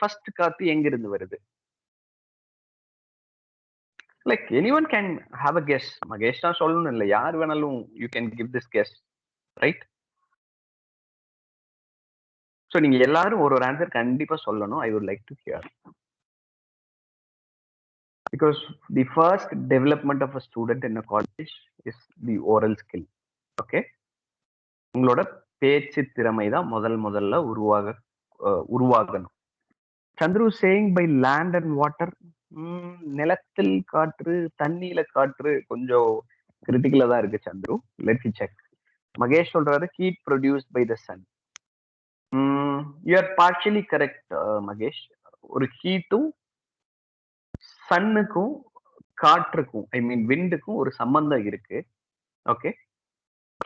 First காத்து எங்க இருந்து வருது? Like anyone can have a guess. Mahesh தான் சொல்லணும் இல்ல, யார் வேணாலும் you can give this guess, right? So நீங்க எல்லாரும் ஒரு ஆன்சர் கண்டிப்பா சொல்லணும். I would like to hear. Because the first development of a student in a college is the oral skill. Okay, உங்களோட பேச்சு திறமை தான் முதல்ல உருவாகணும். Chandru saying by land and water. நிலத்தில் காற்று, தண்ணியில காற்று கொஞ்சம் கிரிட்டிக்கலா தான் இருக்கு சந்துரு. Let's check. மகேஷ் சொல்றாரு heat produced by the sun. You are partially correct Mahesh. ஒரு ஹீட்டும் சன்னுக்கும் காற்றுக்கும், ஐ மீன் விண்டுக்கும் ஒரு சம்பந்தம் இருக்கு. Okay,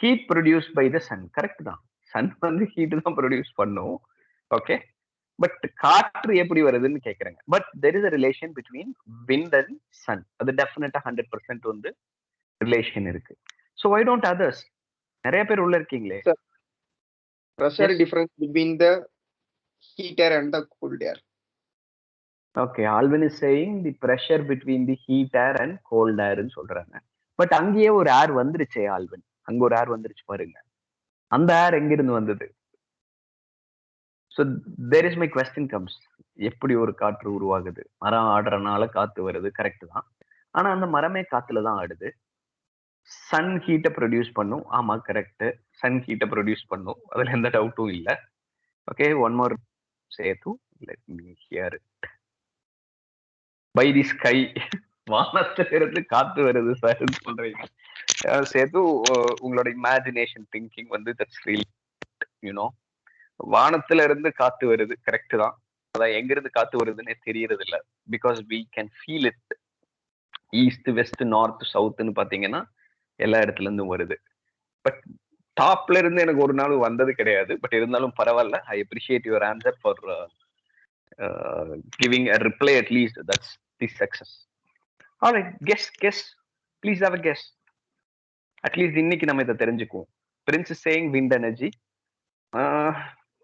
heat produce by the sun, correct தான். சன் வந்து ஹீட் தான் ப்ரொடியூஸ் பண்ணும். ஓகே, பட் காற்று எப்படி வருதுன்னு கேக்குறாங்க. But there is a relation between wind and sun. அது டெஃபினட்டா 100% வந்து ரிலேஷன் இருக்கு. So why don't others? நிறைய பேர் உள்ள இருக்கீங்களே. Pressure difference between the heat air and the cold air. Okay, Alvin is saying the pressure between the heat air and cold air ன்னு சொல்றாங்க. பட் அங்கேயே ஒரு ஏர் வந்துருச்சே ஆல்வின், அங்க ஒரு ஏர் வந்துருச்சு பாருங்க. அந்த ஏர் எங்க இருந்து வந்தது? So there is my question comes. எப்படி ஒரு காற்று உருவாகுது? மரம் ஆடுறனால காத்து வருது, கரெக்ட் தான். ஆனா அந்த மரமே காத்துல தான் ஆடுது. சன் ஹீட்டை ப்ரொடியூஸ் பண்ணும், ஆமா கரெக்ட். சன் ஹீட்டை ப்ரொடியூஸ் பண்ணும், அதுல எந்த டவுட்டும் இல்லை. Okay, one more Sethu, let me hear it. By the sky, வானத்துல இருந்து காத்து வருது சார் சொல்றீங்க. சேது, உங்களோட இமேஜினேஷன் திங்கிங் வந்து தட்ஸ் ரியல், யூனோ. வானத்துல இருந்து காத்து வருது, கரெக்ட் தான். அதான் எங்க இருந்து காத்து வருதுன்னே தெரியறது இல்ல. Because we can feel it. East, west, north, சவுத்னு பாத்தீங்கன்னா எல்லா இடத்துல இருந்தும் வருது. பட் டாப்ல இருந்து எனக்கு ஒரு நாள் வந்தது கிடையாது. பட் இருந்தாலும் பரவாயில்ல. I appreciate your answer for giving a reply. At least that's the success. Alright, guess please have a guess. At least இன்னைக்கு நம்ம இதை தெரிஞ்சுக்குவோம். Prince is saying wind energy.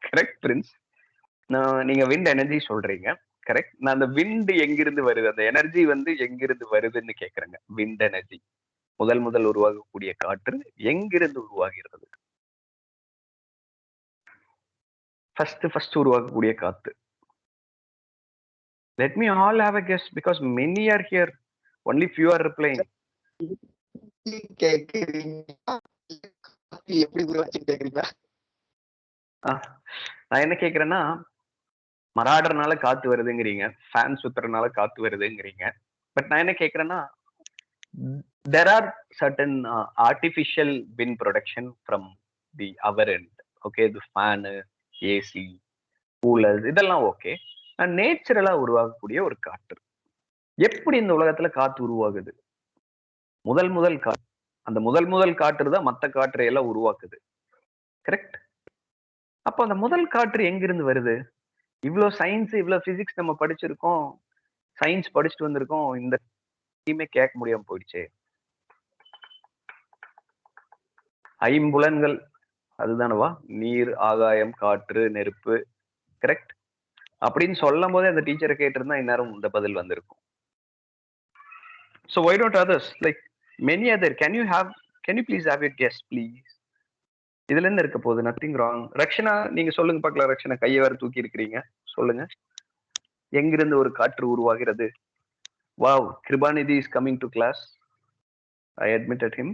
Correct Prince, நீங்க விண்ட் எனர்ஜி சொல்றீங்க, கரெக்ட். நான் அந்த விண்ட் எங்கிருந்து வருது, அந்த எனர்ஜி வந்து எங்கிருந்து வருதுன்னு கேக்குறேங்க. விண்ட் எனர்ஜி, முதல் உருவாகக்கூடிய காற்று எங்கிருந்து உருவாகிறது? ஃபர்ஸ்ட் உருவாகக்கூடிய காத்து. Let me all have a guess because many are here. Only few are replying. நான் என்ன கேக்குறேன்னா, மராடுறனால காத்து வருதுங்கிறீங்க, ஃபேன் சுத்துறதுனால காத்து வருதுங்கிறீங்க. பட் நான் என்ன கேக்குறேன்னா, there are certain artificial wind production from the our end. Okay, the fan, AC, coolers, இதெல்லாம் okay. நேச்சுரலா உருவாகக்கூடிய ஒரு காற்று. எப்படி இந்த உலகத்துல காத்து உருவாகுது? முதல் காற்று. அந்த முதல் காற்று தான் மற்ற காற்றை எல்லாம் உருவாக்குது, கரெக்ட். அப்போ அந்த முதல் காற்று எங்கிருந்து வருது? இவ்வளவு சயின்ஸ், இவ்வளவு பிசிக்ஸ் நம்ம படிச்சிருக்கோம், சயின்ஸ் படிச்சுட்டு வந்திருக்கோம், இந்த கேட்க முடியாம போயிடுச்சே. ஐம்புலன்கள் அதுதானவா? நீர், ஆகாயம், காற்று, நெருப்பு, கரெக்ட். அப்படின்னு சொல்லும் போதே அந்த டீச்சரை கேட்டிருந்தா இந்நேரம் இந்த பதில் வந்திருக்கும். So why don't others, like many other, can you please have your guess please? இதுல என்ன இருக்க போகுது? Nothing wrong. ரக்ஷனா, நீங்க சொல்லுங்க பார்க்கலாம். ரக்ஷனா கையை வேற தூக்கி இருக்கிறீங்க, சொல்லுங்க. எங்கிருந்து ஒரு காற்று உருவாகிறது? Wow, Kirubanidhi is coming to class. I admitted him.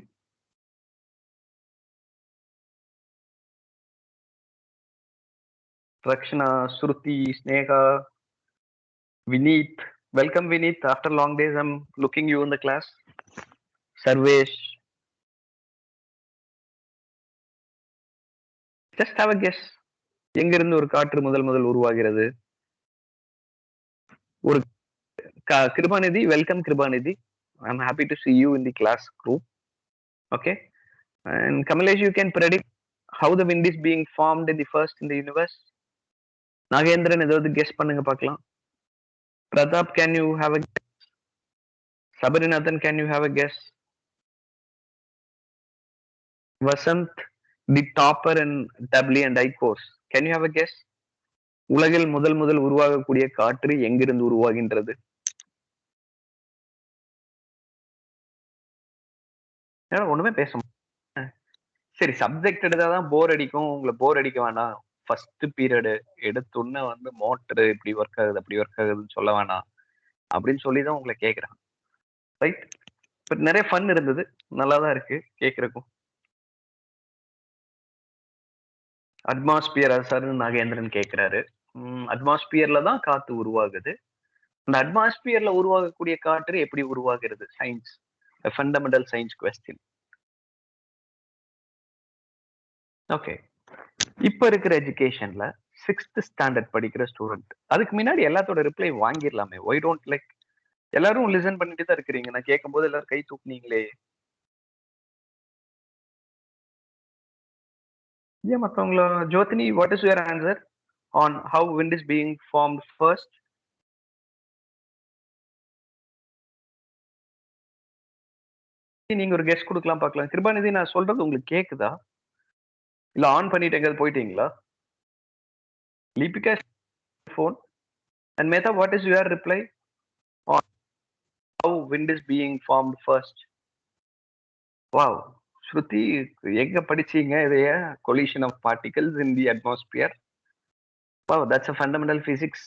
Rakshana, Shruti, Sneha, Vineet. Welcome Vineet. After long days I'm looking you in the class. Sarvesh. Just have a guess. எங்கிருந்து ஒரு காற்று முதல் உருவாகிறது? ஒரு Kirupanidhi, welcome Kirupanidhi. I'm happy to see you in the class group. Okay. And Kamalesh, you can predict how the wind is being formed in the first in the universe. Nagendran ஏதாவது guess பண்ணுங்க பார்க்கலாம். Pratap, can you have a guess? Sabarinathan, can you have a guess? Vasant, the topper in W and I course, can you have a guess? உலகில் முதல் உருவாகக்கூடிய காற்று எங்கிருந்து உருவாகின்றது? ஒண்ணுமே பேச சரி, சப்ஜெக்ட் எடுத்தாதான் போர் அடிக்கும். உங்களுக்கு போர் அடிக்க வேணாம். ஃபர்ஸ்ட் பீரியடு எடுத்தோன்ன வந்து மோட்டர் இப்படி ஒர்க் ஆகுது, அப்படி ஒர்க் ஆகுதுன்னு சொல்ல வேணாம். அப்படின்னு சொல்லி தான் உங்கள கேட்கிறேன். ரைட்? பட் நெறைய ஃபன் இருந்தது. நல்லா தான் இருக்கு கேட்கறக்கும். அட்மாஸ்பியர் சார்ன்னு நாகேந்திரன் கேட்கிறாரு. அட்மாஸ்பியர்ல தான் காத்து உருவாகுது. அந்த அட்மாஸ்பியர்ல உருவாகக்கூடிய காற்று எப்படி உருவாகிறது? Science. Fundamental science question. Okay. இப்ப இருக்கிற எஜுகேஷன்ல 6th ஸ்டாண்டர்ட் படிக்கிற ஸ்டூடண்ட். அதுக்கு முன்னாடி எல்லாத்தோட ரிப்ளை வாங்கிரலாமே. ஒய் டோன்ட் லைக் எல்லாரும் லிசன் பண்ணிட்டு தான் இருக்கிறீங்க. நான் கேட்கும்போது எல்லாரும் கை தூக்குனீங்களே. ஏன் மத்தவங்கள Jothini, what is your answer on how wind is being formed first? நீங்க ஒரு கெஸ் குடுக்கலாம் பார்க்கலாம். கிருபாநிதி, நான் சொல்றது உங்களுக்கு கேக்குதா? இல்ல ஆன் பண்ணிட்டு எங்கயாவது போயிட்டீங்களா? Deepika phone. And Mehta, what is your reply on how wind is being formed first? Wow. Shruti, எங்க படிச்சீங்க இதைய? Collision of particles in the atmosphere. Wow, that's a fundamental physics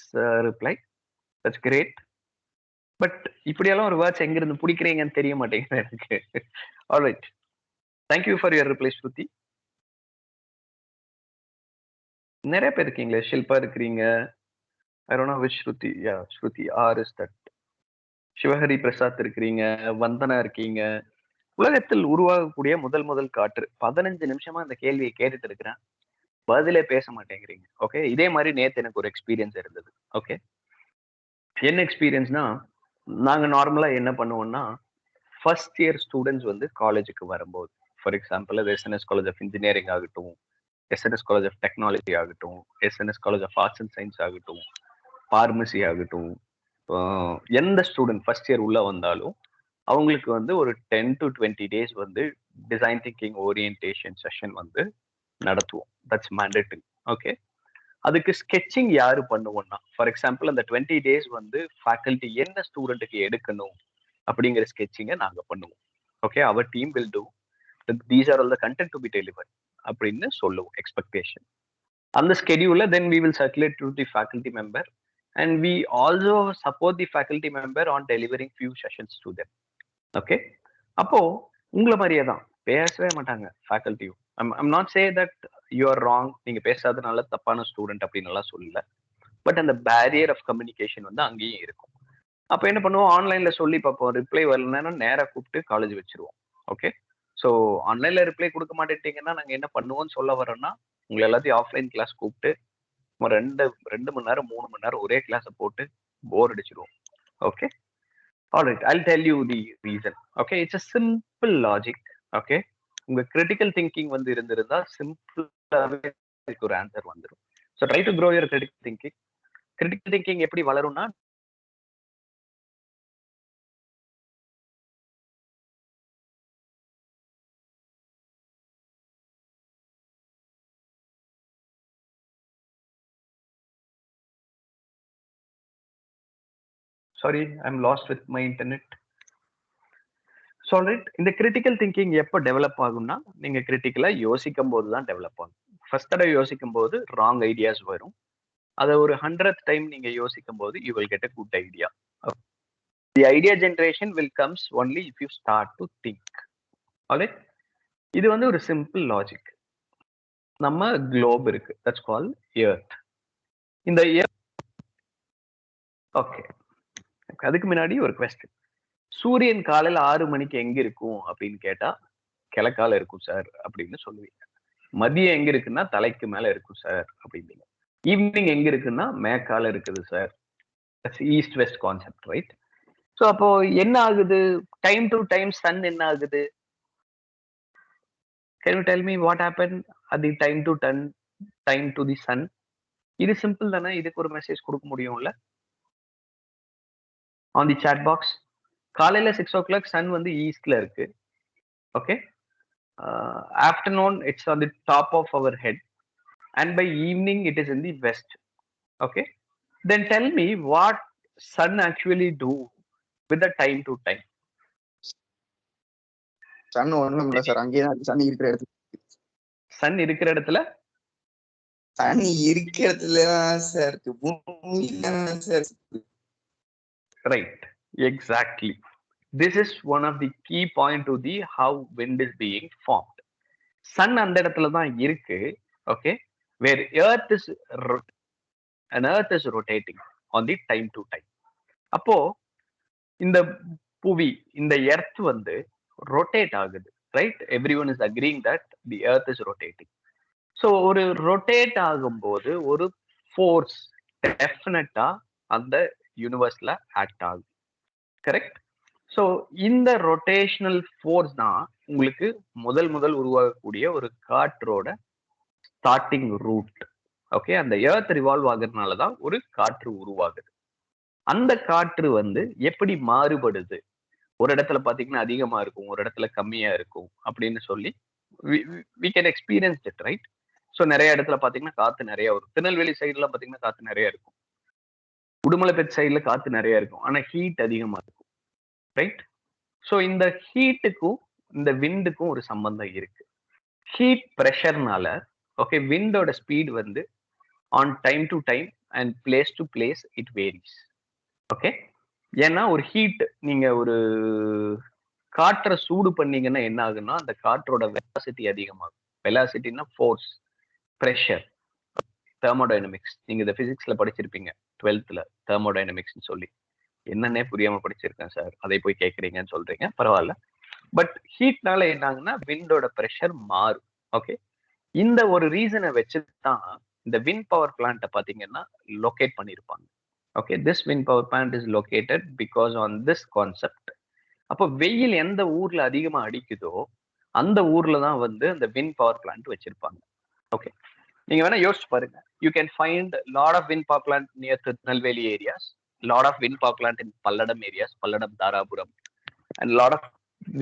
reply. That's great. But இப்படியெல்லாம் ஒரு words எங்க இருந்து பிடிக்கிறீங்கன்னு தெரிய மாட்டேங்குது எனக்கு. Alright. Thank you for your reply Shruti. நிறைய பேர் இருக்கீங்களே. ஷில்பா இருக்கிறீங்க. I don't know which Shruti. Yeah, Shruti R is that. Sivahari Prasad இருக்கிறீங்க. வந்தனா இருக்கீங்க. உலகத்தில் உருவாகக்கூடிய முதல் காற்று. 15 நிமிஷமா இந்த கேள்வியை கேட்டுட்டு இருக்கிறேன். பதிலே பேச மாட்டேங்கிறீங்க. ஓகே. இதே மாதிரி நேத்து எனக்கு ஒரு எக்ஸ்பீரியன்ஸ் இருந்தது. ஓகே. என்ன எக்ஸ்பீரியன்ஸ்னா, நாங்க நார்மலா என்ன பண்ணுவோம்னா, ஃபர்ஸ்ட் இயர் ஸ்டூடெண்ட்ஸ் வந்து காலேஜுக்கு வரும்போது, ஃபார் எக்ஸாம்பிள் அது எஸ்என்எஸ் காலேஜ் ஆஃப் இன்ஜினியரிங் ஆகட்டும், எஸ்என்எஸ் காலேஜ் ஆஃப் டெக்னாலஜி ஆகட்டும், SNS college of arts and science ஆகட்டும், பார்மசி ஆகட்டும், எந்த ஸ்டூடெண்ட் ஃபர்ஸ்ட் இயர் உள்ள வந்தாலும் அவங்களுக்கு வந்து ஒரு 10 to 20 டேஸ் வந்து டிசைன் திங்கிங் ஓரியன்டேஷன் செஷன் வந்து நடத்துவோம். That's mandatory. ஓகே. அதுக்கு ஸ்கெட்சிங் யாரு பண்ணுவோம்னா, ஃபார் எக்ஸாம்பிள் அந்த 20 டேஸ் வந்து ஃபேக்கல்டி என்ன ஸ்டூடெண்ட்டுக்கு எடுக்கணும் அப்படிங்கிற ஸ்கெட்சிங்கை நாங்க பண்ணுவோம். Okay. Our team will do these are all the content to be deliver அப்படின்னு சொல்லுவோம் எக்ஸ்பெக்டேஷன். அந்த ஸ்கெடியூல then we will circulate to the faculty member and we also support the faculty member on delivering few sessions to them. Okay. அப்போ உங்களை மாதிரியே தான் பேசவே மாட்டாங்க ஃபேக்கல்ட்டியும். I'm not say that you are wrong, நீங்க பேசாதனால தப்பான ஸ்டூடெண்ட் அப்படின்னு எல்லாம் சொல்லல. பட் அந்த பேரியர் ஆஃப் கம்யூனிகேஷன் வந்து அங்கேயும் இருக்கும். அப்ப என்ன பண்ணுவோம், ஆன்லைன்ல சொல்லி பார்ப்போம். ரிப்ளை வரலன்னா நேரா கூப்பிட்டு காலேஜ் வச்சிருவோம். ஓகே. ஸோ ஆன்லைன்ல ரிப்ளை கொடுக்க மாட்டேட்டீங்கன்னா நாங்க என்ன பண்ணுவோம்னு சொல்ல வரோம்னா, உங்களை எல்லாத்தையும் ஆஃப்லைன் கிளாஸ் கூப்பிட்டு ரெண்டு 2 மணி நேரம் 3 மணி நேரம் ஒரே கிளாஸை போட்டு போர் அடிச்சிருவோம். Okay. Alright, I'll tell you the reason. Okay, it's a simple logic. Okay, உங்க கிரிட்டிக்கல் திங்கிங் வந்து இருந்திருந்தா சிம்பிளாவே ஒரு ஆன்சர் வந்துடும். So try to grow your critical thinking. Critical thinking எப்படி வளரும்னா, sorry I am lost with my internet. So alright, இந்த critical thinking எப்போ டெவலப் ஆகும்னா, நீங்க கிரிட்டிக்கலா யோசிக்கும் போது தான் டெவலப் ஆகும். ஃபர்ஸ்ட் தடவை யோசிக்கும் போது ராங் ஐடியாஸ் வரும். அதை ஒரு 100th டைம் நீங்க யோசிக்கும் போது you will get a good idea. The idea generation will comes only if you start to think. Alright, இது வந்து ஒரு சிம்பிள் லாஜிக். நம்ம குளோப் இருக்கு, தட்ஸ் கால் எர்த். இந்த ஓகே, அதுக்கு முன்னாடி ஒரு கொஸ்டின். சூரியன் காலையில 6 மணிக்கு எங்க இருக்கும் அப்படின்னு கேட்டா, கிழக்கால இருக்கும் சார் அப்படின்னு சொல்லுவீங்க. மதியம் எங்க இருக்குன்னா தலைக்கு மேல இருக்கும் சார் அப்படின்னீங்க. ஈவினிங் எங்க இருக்குன்னா மேற்கால இருக்குது sir. East west concept, right? So அப்போ என்ன ஆகுது, டைம் டு டைம் சன் என்ன ஆகுது? Can you tell me what happen at the time to the sun? இது சிம்பிள் தானே. இதுக்கு ஒரு மெசேஜ் கொடுக்க முடியும்ல ஆன் தி சாட் பாக்ஸ். காலையில 6 o'clock சன் வந்து ஈஸ்ட்ல இருக்கு. Okay. Afternoon it's on the top of our head and by evening it is in the west. Okay, then tell me what sun actually do with the time to time. Sun ஒண்ணும் இல்ல sir, அங்கேயே தான் Sun இருக்கிற இடத்துல. sun இருக்கிற இடத்துல Sun இருக்கிற இடத்துல தான் சார் இருக்கு, பூமியில தான் சார் இருக்கு. right, exactly. This is one of the key point to the how wind is being formed. sun அந்த இடத்துல தான் இருக்கு. Okay, where earth is and earth is rotating on the time to time. அப்போ இந்த புவி, இந்த earth வந்து rotate ஆகுது, right? Every one is அக்ரிங் that the earth is rotating. So ஒரு ரொட்டேட் ஆகும்போது ஒரு ஃபோர்ஸ் டெஃபினட்டா அந்த யூனிவர்ஸ்ல ஆக்ட் ஆகுது, கரெக்ட்? ஸோ இந்த ரொட்டேஷனல் ஃபோர்ஸ் தான் உங்களுக்கு முதல் உருவாகக்கூடிய ஒரு காற்றோட ஸ்டார்டிங் ரூட். ஓகே, அந்த எர்த் ரிவால்வ் ஆகுறதுனால தான் ஒரு காற்று உருவாகுது. அந்த காற்று வந்து எப்படி மாறுபடுது, ஒரு இடத்துல பாத்தீங்கன்னா அதிகமா இருக்கும், ஒரு இடத்துல கம்மியா இருக்கும் அப்படின்னு சொல்லி we can experience it, right? So நிறைய இடத்துல பாத்தீங்கன்னா காத்து நிறைய வரும். திருநெல்வேலி சைடுல பாத்தீங்கன்னா காத்து நிறைய இருக்கும், உடுமலைப்பேட் சைடுல காத்து நிறைய இருக்கும், ஆனா ஹீட் அதிகமா இருக்கும், ரைட்? ஸோ இந்த ஹீட்டுக்கும் இந்த விண்டுக்கும் ஒரு சம்பந்தம் இருக்கு. ஹீட் ப்ரெஷர்னால ஓகே விண்டோட ஸ்பீட் வந்து on time to time and place to place it varies. Okay, ஏன்னா ஒரு ஹீட், நீங்க ஒரு காற்றை சூடு பண்ணீங்கன்னா என்ன ஆகுன்னா அந்த காற்றோட வெலாசிட்டி அதிகமாகும். வெலாசிட்டின்னா ஃபோர்ஸ், ப்ரெஷர், தெர்மோடைனமிக்ஸ். நீங்க இந்த பிசிக்ஸ்ல படிச்சிருப்பீங்க 12th தெர்மோடைனமிக்ஸ்னு சொல்லி. என்னன்னே புரியாம படிச்சிருக்கேன் சார், அதை போய் கேட்குறீங்கன்னு சொல்றீங்க, பரவாயில்ல. பட் ஹீட்னால என்ன ஆகுன்னா விண்டோட ப்ரெஷர் மாறும். ஓகே, இந்த ஒரு ரீசனை வச்சுதான் இந்த விண்ட் பவர் பிளான்ட்டை பாத்தீங்கன்னா லொகேட் பண்ணியிருப்பாங்க. Okay, this wind power plant is located because on this concept. அப்போ வெயில் எந்த ஊர்ல அதிகமா அடிக்குதோ அந்த ஊர்ல தான் வந்து அந்த விண்ட் பவர் பிளான்ட் வச்சிருப்பாங்க. ஓகே, நீங்க வேணா யோசிச்சு பாருங்க. You can find lot of wind power plant near Tirunelveli areas, lot of wind power plant in Palladam areas, Palladam, Dharapuram, and lot of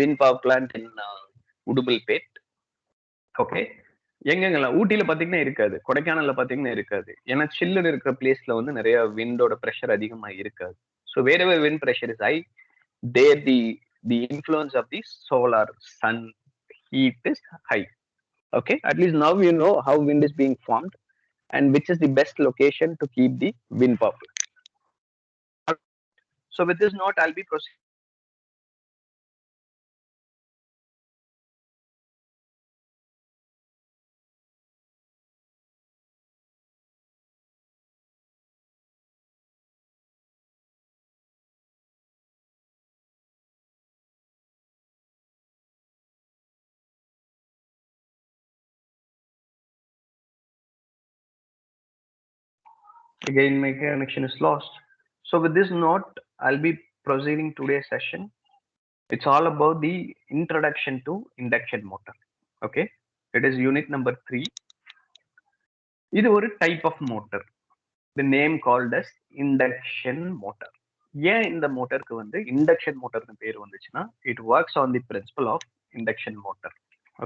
wind power plant in Udumalpet. Okay, எங்கெங்கெல்லாம் ஊட்டியில பாத்தீங்கன்னா இருக்காது, கொடைக்கானல்ல பாத்தீங்கன்னா இருக்காது, ஏன்னா சில்லுன்னு இருக்கிற பிளேஸ்ல வந்து நிறைய விண்டோட ப்ரெஷர் அதிகமா இருக்காது. So wherever wind pressure is high, there the influence of the solar sun heat is high. Okay, at least now you know how wind is being formed and which is the best location to keep the wind power. So with this note, I'll be proceeding. Again, my connection is lost. So with this note, I'll be proceeding today's session. It's all about the introduction to induction motor. Okay, it is unit number 3. இது ஒரு type of motor. The name called as induction motor. ஏன் இந்த மோட்டருக்கு வந்து induction மோட்டர்னு பேர் வந்துச்சுன்னா, it works on the principle of induction motor.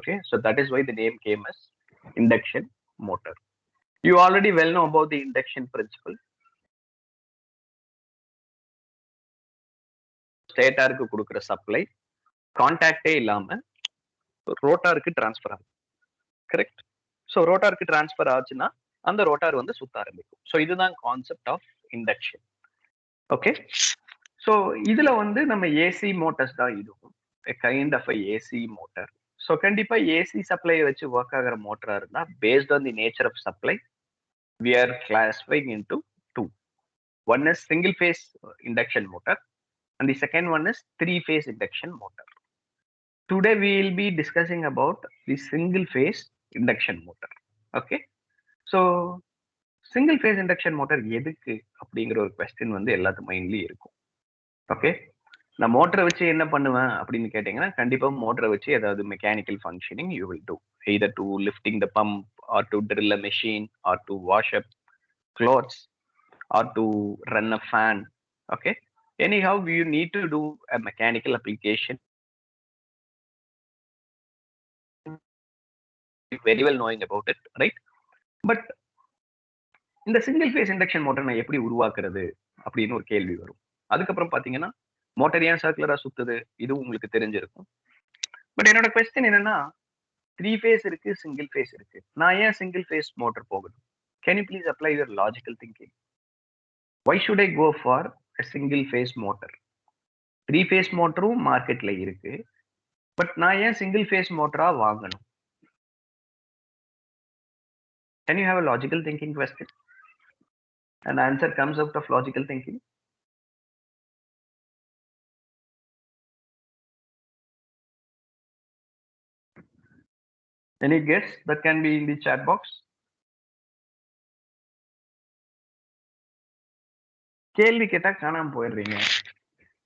Okay, so that is why the name came as induction motor. You already well know about the induction principle. ஸ்டேட்டாருக்கு கொடுக்குற supply கான்டாக்டே இல்லாம ரோட்டாருக்கு டிரான்ஸ்ஃபர் ஆகும், கரெக்ட்? ஸோ ரோட்டாருக்கு transfer ஆச்சுன்னா அந்த rotor வந்து சுத்த ஆரம்பிக்கும். ஸோ இதுதான் concept of induction. Okay, so இதுல வந்து நம்ம ஏசி மோட்டர்ஸ் தான் இதுவும் kind of AC motor. So கண்டிப்பா ஏசி சப்ளை வச்சு ஒர்க் ஆகிற மோட்டரா இருந்தா based on the nature of supply we are classifying into two. One is single phase induction motor and the second one is three phase induction motor. Today we will be discussing about the single phase induction motor. Okay, so single phase induction motor எதுக்கு அப்படிங்கிற ஒரு question வந்து எல்லாத்து மைண்ட்லி இருக்கும். Okay, நான் மோட்டரை வச்சு என்ன பண்ணுவேன் அப்படின்னு கேட்டீங்கன்னா, கண்டிப்பா மோட்டரை வச்சு ஏதாவது mechanical functioning you will do, either to lifting the pump or to drill a machine or to wash up clothes or to run a fan. Okay, anyhow you need to do a mechanical application, very well knowing about it, right? But இந்த single phase induction motor நான் எப்படி உருவாக்குறது அப்படின்னு ஒரு கேள்வி வரும். அதுக்கப்புறம் பாத்தீங்கன்னா மோட்டார் ஏன் சர்க்குலரா சுத்துது இதுவும் உங்களுக்கு தெரிஞ்சிருக்கும். பட் என்னோட கொஸ்டின் என்னன்னா 3 ஃபேஸ் இருக்கு, சிங்கிள் ஃபேஸ் இருக்கு. நான் ஏன் சிங்கிள் ஃபேஸ் மோட்டார் போகணும்? Can you please apply your logical thinking? Why should I go for a single phase motor? 3 phase மோட்டரும் மார்க்கெட்ல இருக்கு. பட் நான் ஏன் சிங்கிள் ஃபேஸ் மோட்டரா வாங்கணும்? Can you have a logical thinking question? An answer comes out of logical thinking. Any guess that can be in the chat box? கேள்வி கேட்டா காணாம போயிடுறீங்க.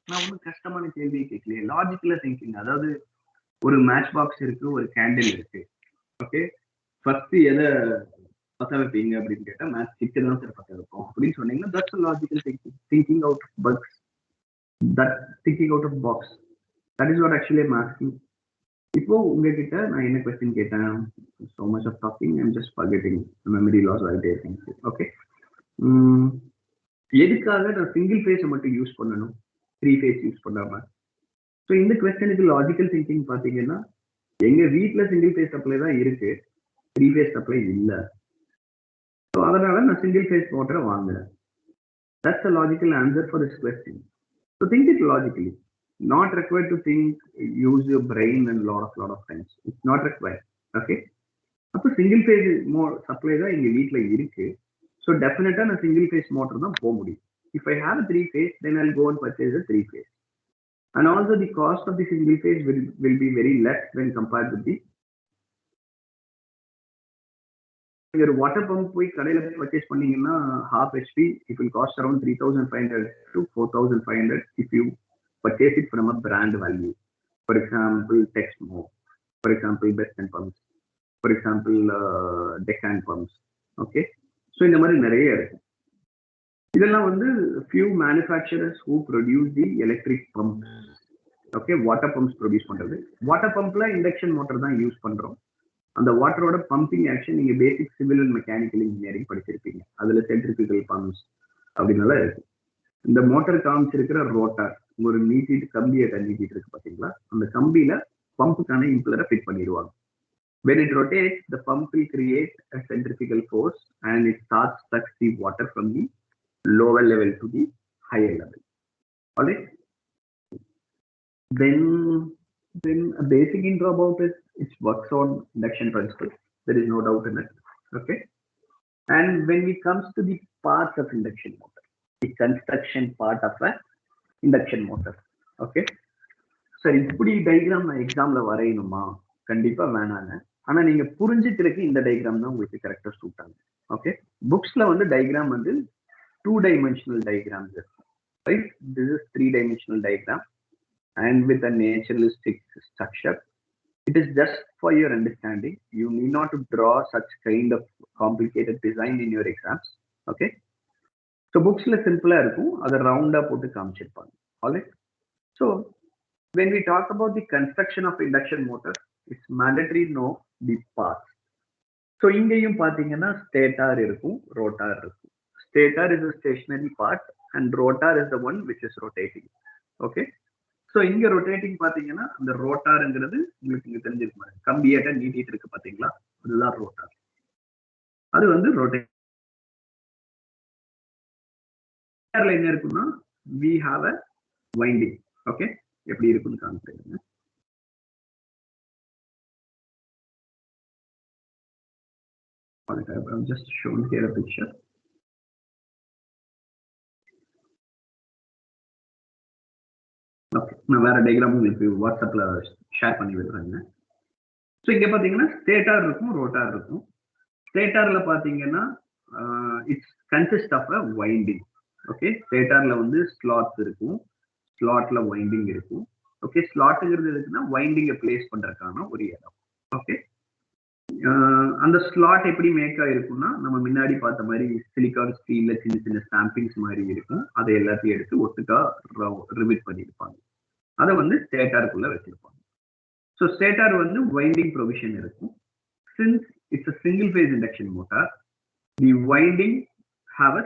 நான் ஒன்றும் கஷ்டமான கேள்வியை கேட்கலையே. லாஜிக்கலா திங்கிங், அதாவது ஒரு மேட்ச் பாக்ஸ் இருக்கு, ஒரு கேண்டில் இருக்கு. ஓகே, ஃபர்ஸ்ட் எதை பத்த வைப்பீங்க அப்படின்னு கேட்டா மேட்ச் ஸ்டிக் தான் சார் பத்த வைப்போம் அப்படின்னு சொன்னீங்கன்னா that's logical thinking out of box, that thinking out of box. That is what actually I'm asking. இப்போ உங்ககிட்ட நான் என்ன கொஸ்டின் கேட்டேன்? so much of talking, I'm just forgetting, memory loss ஆகிட்டே இருக்கேன். ஓகே, எதுக்காக நான் சிங்கிள் ஃபேஸை மட்டும் யூஸ் பண்ணணும், 3 ஃபேஸ் யூஸ் பண்ணாம? ஸோ இந்த கொஸ்டினுக்கு லாஜிக்கல் திங்கிங் பார்த்தீங்கன்னா எங்க வீட்டுல சிங்கிள் ஃபேஸ் சப்ளை தான் இருக்கு, 3 ஃபேஸ் சப்ளை இல்லை. ஸோ அதனால நான் சிங்கிள் ஃபேஸ் மோட்டரை வாங்குறேன். That's a logical answer for this question. So think it logically. Not required to think, use your brain and lot of times. It's not required. Okay. அப்போ single phase supply தான் எங்க வீட்டுல இருக்கு. So டெஃபினட்டா நான் single phase motor தான் போக முடியும். If I have a 3 phase, then I'll go and purchase a 3 phase. And also the cost of the single phase will be very less when compared with the ஒரு water pump போய் கடையில purchase பண்ணீங்கன்னா half HP it will cost around 3,500 to 4,500 if you purchase it from a brand value. For example, Texmo, for example, Best Pumps, for example, Deccan Pumps. Okay, so இந்த மாதிரி நிறைய இருக்கு. இதெல்லாம் வந்து few manufacturers who produce the electric pumps. Okay, water pumps produce பண்றது. Water பம்ப்ல induction motor தான் use பண்றோம். அந்த வாட்டரோட பம்பிங் ஆக்ஷன் நீங்க basic civil and mechanical engineering படிச்சிருப்பீங்க. அதுல சென்ட்ரிஃபியூகல் பம்ப்ஸ் அப்படின்னால இருக்கு. இந்த மோட்டர் காமிச்சிருக்கிற ரோட்டார் ஒரு நீட்டிட்டு கம்பியை நீட்டிட்டு இருக்கு பாத்தீங்களா, அந்த கம்பியில பம்புக்கான இம்பலரை ஃபிட் பண்ணிடுவாங்க. When it rotates, the pump will create a centrifugal force and it starts sucks the water from the lower level to the higher level. Alright. Then a basic intro about it. It works on induction principle. There is no doubt in it. Okay. And when it comes to the parts of induction motor, the construction part of a induction motor. Okay. சரி, இப்படி diagram நான் எக்ஸாம்ல வரையணுமா? கண்டிப்பா வேணாங்க. ஆனா நீங்க புரிஞ்சுக்கிறதுக்கு இந்த டயக்ராம் தான் உங்களுக்கு கரெக்டா சூட் ஆகும். ஓகே, புக்ஸ்ல வந்து டயக்ராம் வந்து 2-dimensional diagrams இருக்கும். Right? This is 3-dimensional diagram and with a naturalistic structure. It is just for your understanding. You need not to draw such kind of complicated design in your exams. Okay. So booksல சிம்பிளா இருக்கும், அதை ரவுண்டா போட்டு காமிச்சிருப்பாங்க. Alright. So when we talk about the construction of induction motor, it's mandatory to know the parts. So இங்கேயும் பாத்தீங்கன்னா stator இருக்கும், rotor இருக்கும். Stator is a stationary part and rotor is the one which is rotating. Okay. So இங்க rotating பாத்தீங்கன்னா அந்த ரோட்டார்ங்கிறது உங்களுக்கு இங்க தெரிஞ்சிருக்கும், கம்பியாட்ட நீட்டிட்டு இருக்கு பாத்தீங்களா, அதுதான் ரோட்டார். அது வந்து ரோட்டேட்டர்ல என்ன இருக்குன்னா we have a winding. Okay, எப்படி இருக்குன்னு காமிக்கிறேன். I'm just showing here a picture. Okay, நான் வேற டயக்ராம் உங்களுக்கு வாட்ஸ்அப்ல ஷேர் பண்ணி விடுறேங்க. ஸோ இங்க பாத்தீங்கன்னா ஸ்டேட்டார் இருக்கும், ரோட்டார் இருக்கும். ஸ்டேட்டார்ல பாத்தீங்கன்னா it's consist of a winding. Okay, ஸ்டேட்டார்ல வந்து ஸ்லாட்ஸ் இருக்கும், ஸ்லாட்ல வைண்டிங் இருக்கும். ஓகே, ஸ்லாட்டுங்கிறது எதுக்குன்னா வைண்டிங்கை பிளேஸ் பண்றதுக்கான ஒரு இடம். ஓகே, அந்த ஸ்லாட் எப்படி மேக் ஆயிருக்கும்னா நம்ம முன்னாடி பார்த்த மாதிரி சிலிக்கான் ஸ்டீல்ல சின்ன சின்ன ஸ்டாம்பிங்ஸ் மாதிரி இருக்கும். அதை எல்லாத்தையும் எடுத்து ஒட்டுக்கா ரிவிட் பண்ணியிருப்பாங்க. அதை வந்து ஸ்டேட்டாருக்குள்ள வச்சிருப்பாங்க. ஸோ ஸ்டேட்டார் வந்து வைண்டிங் ப்ரொவிஷன் இருக்கும். Since it's a single phase induction motor, the winding have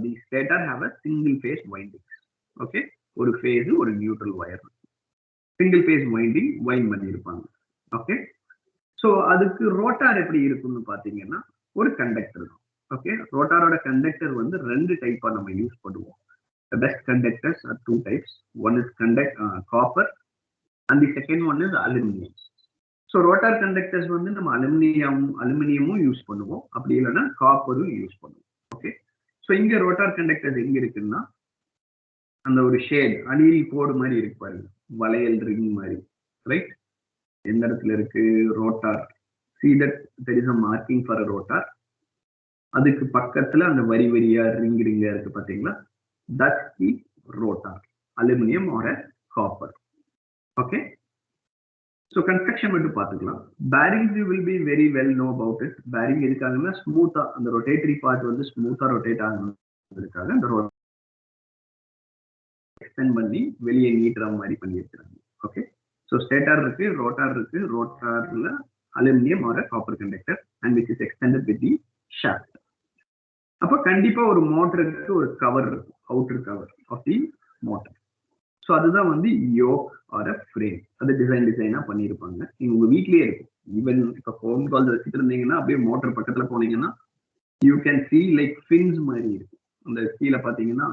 the stator have a single phase winding. Okay, ஒரு phase ஒரு neutral wire, single phase winding wind பண்ணிருப்பாங்க. ஓகே, ஸோ அதுக்கு rotor எப்படி இருக்கும்னு பாத்தீங்கன்னா ஒரு கண்டக்டர் தான். ஓகே, ரோட்டாரோட கண்டக்டர் வந்து ரெண்டு டைப்பா நம்ம யூஸ் பண்ணுவோம். The best conductors are two types. One is copper and the second one is aluminum. So rotor conductors வந்து நம்ம அலுமினியமும் யூஸ் பண்ணுவோம், அப்படி இல்லைன்னா காப்பரும் யூஸ் பண்ணுவோம். ஓகே, ஸோ இங்க ரோட்டார் கண்டக்டர்ஸ் எங்க இருக்குன்னா அந்த ஒரு ஷேட் அணில் கோடு மாதிரி இருக்கு பாருங்க, வளையல் ரிங் மாதிரி, ரைட்? எந்த இடத்துல இருக்கு rotor? See that there is a marking for a rotor. அதுக்கு பக்கத்துல அந்த வரி வரியா ரிங்கா இருக்கு பாத்தீங்களா? That's the rotor, aluminum or a copper. Okay, so construction மட்டும் பாத்துக்கலாம். Bearings you will be very well know about it. Bearing எதுக்காகனா ஸ்மூத்தா அந்த ரொட்டேட்டரி பார்ட் வந்து ஸ்மூத்தா ரொட்டேட் ஆகுறதுக்காக அந்த எக்ஸ்டெண்ட் பண்ணி வெளியே நீட்டுற மாதிரி பண்ணியிருக்காங்க. ஓகே, ஸோ ஸ்டேட்டார் இருக்கு, ரோட்டார் இருக்கு. ரோட்டார்ல aluminium or copper conductor and which is extended with the shaft. அப்போ கண்டிப்பா ஒரு மோட்டருக்கு ஒரு கவர் இருக்கும், outer cover of the motor. So அதுதான் வந்து யோக் ஆர் அ ஃப்ரேம். அது டிசைனா பண்ணியிருப்பாங்க. நீங்க உங்க வீட்லயே இருக்கும். ஈவன் இப்போ ஃபோன் கால் வச்சுட்டு இருந்தீங்கன்னா அப்படியே மோட்டர் பக்கத்துல போனீங்கன்னா you can see like fins மாதிரி இருக்கும். அந்த கீழே பாத்தீங்கன்னா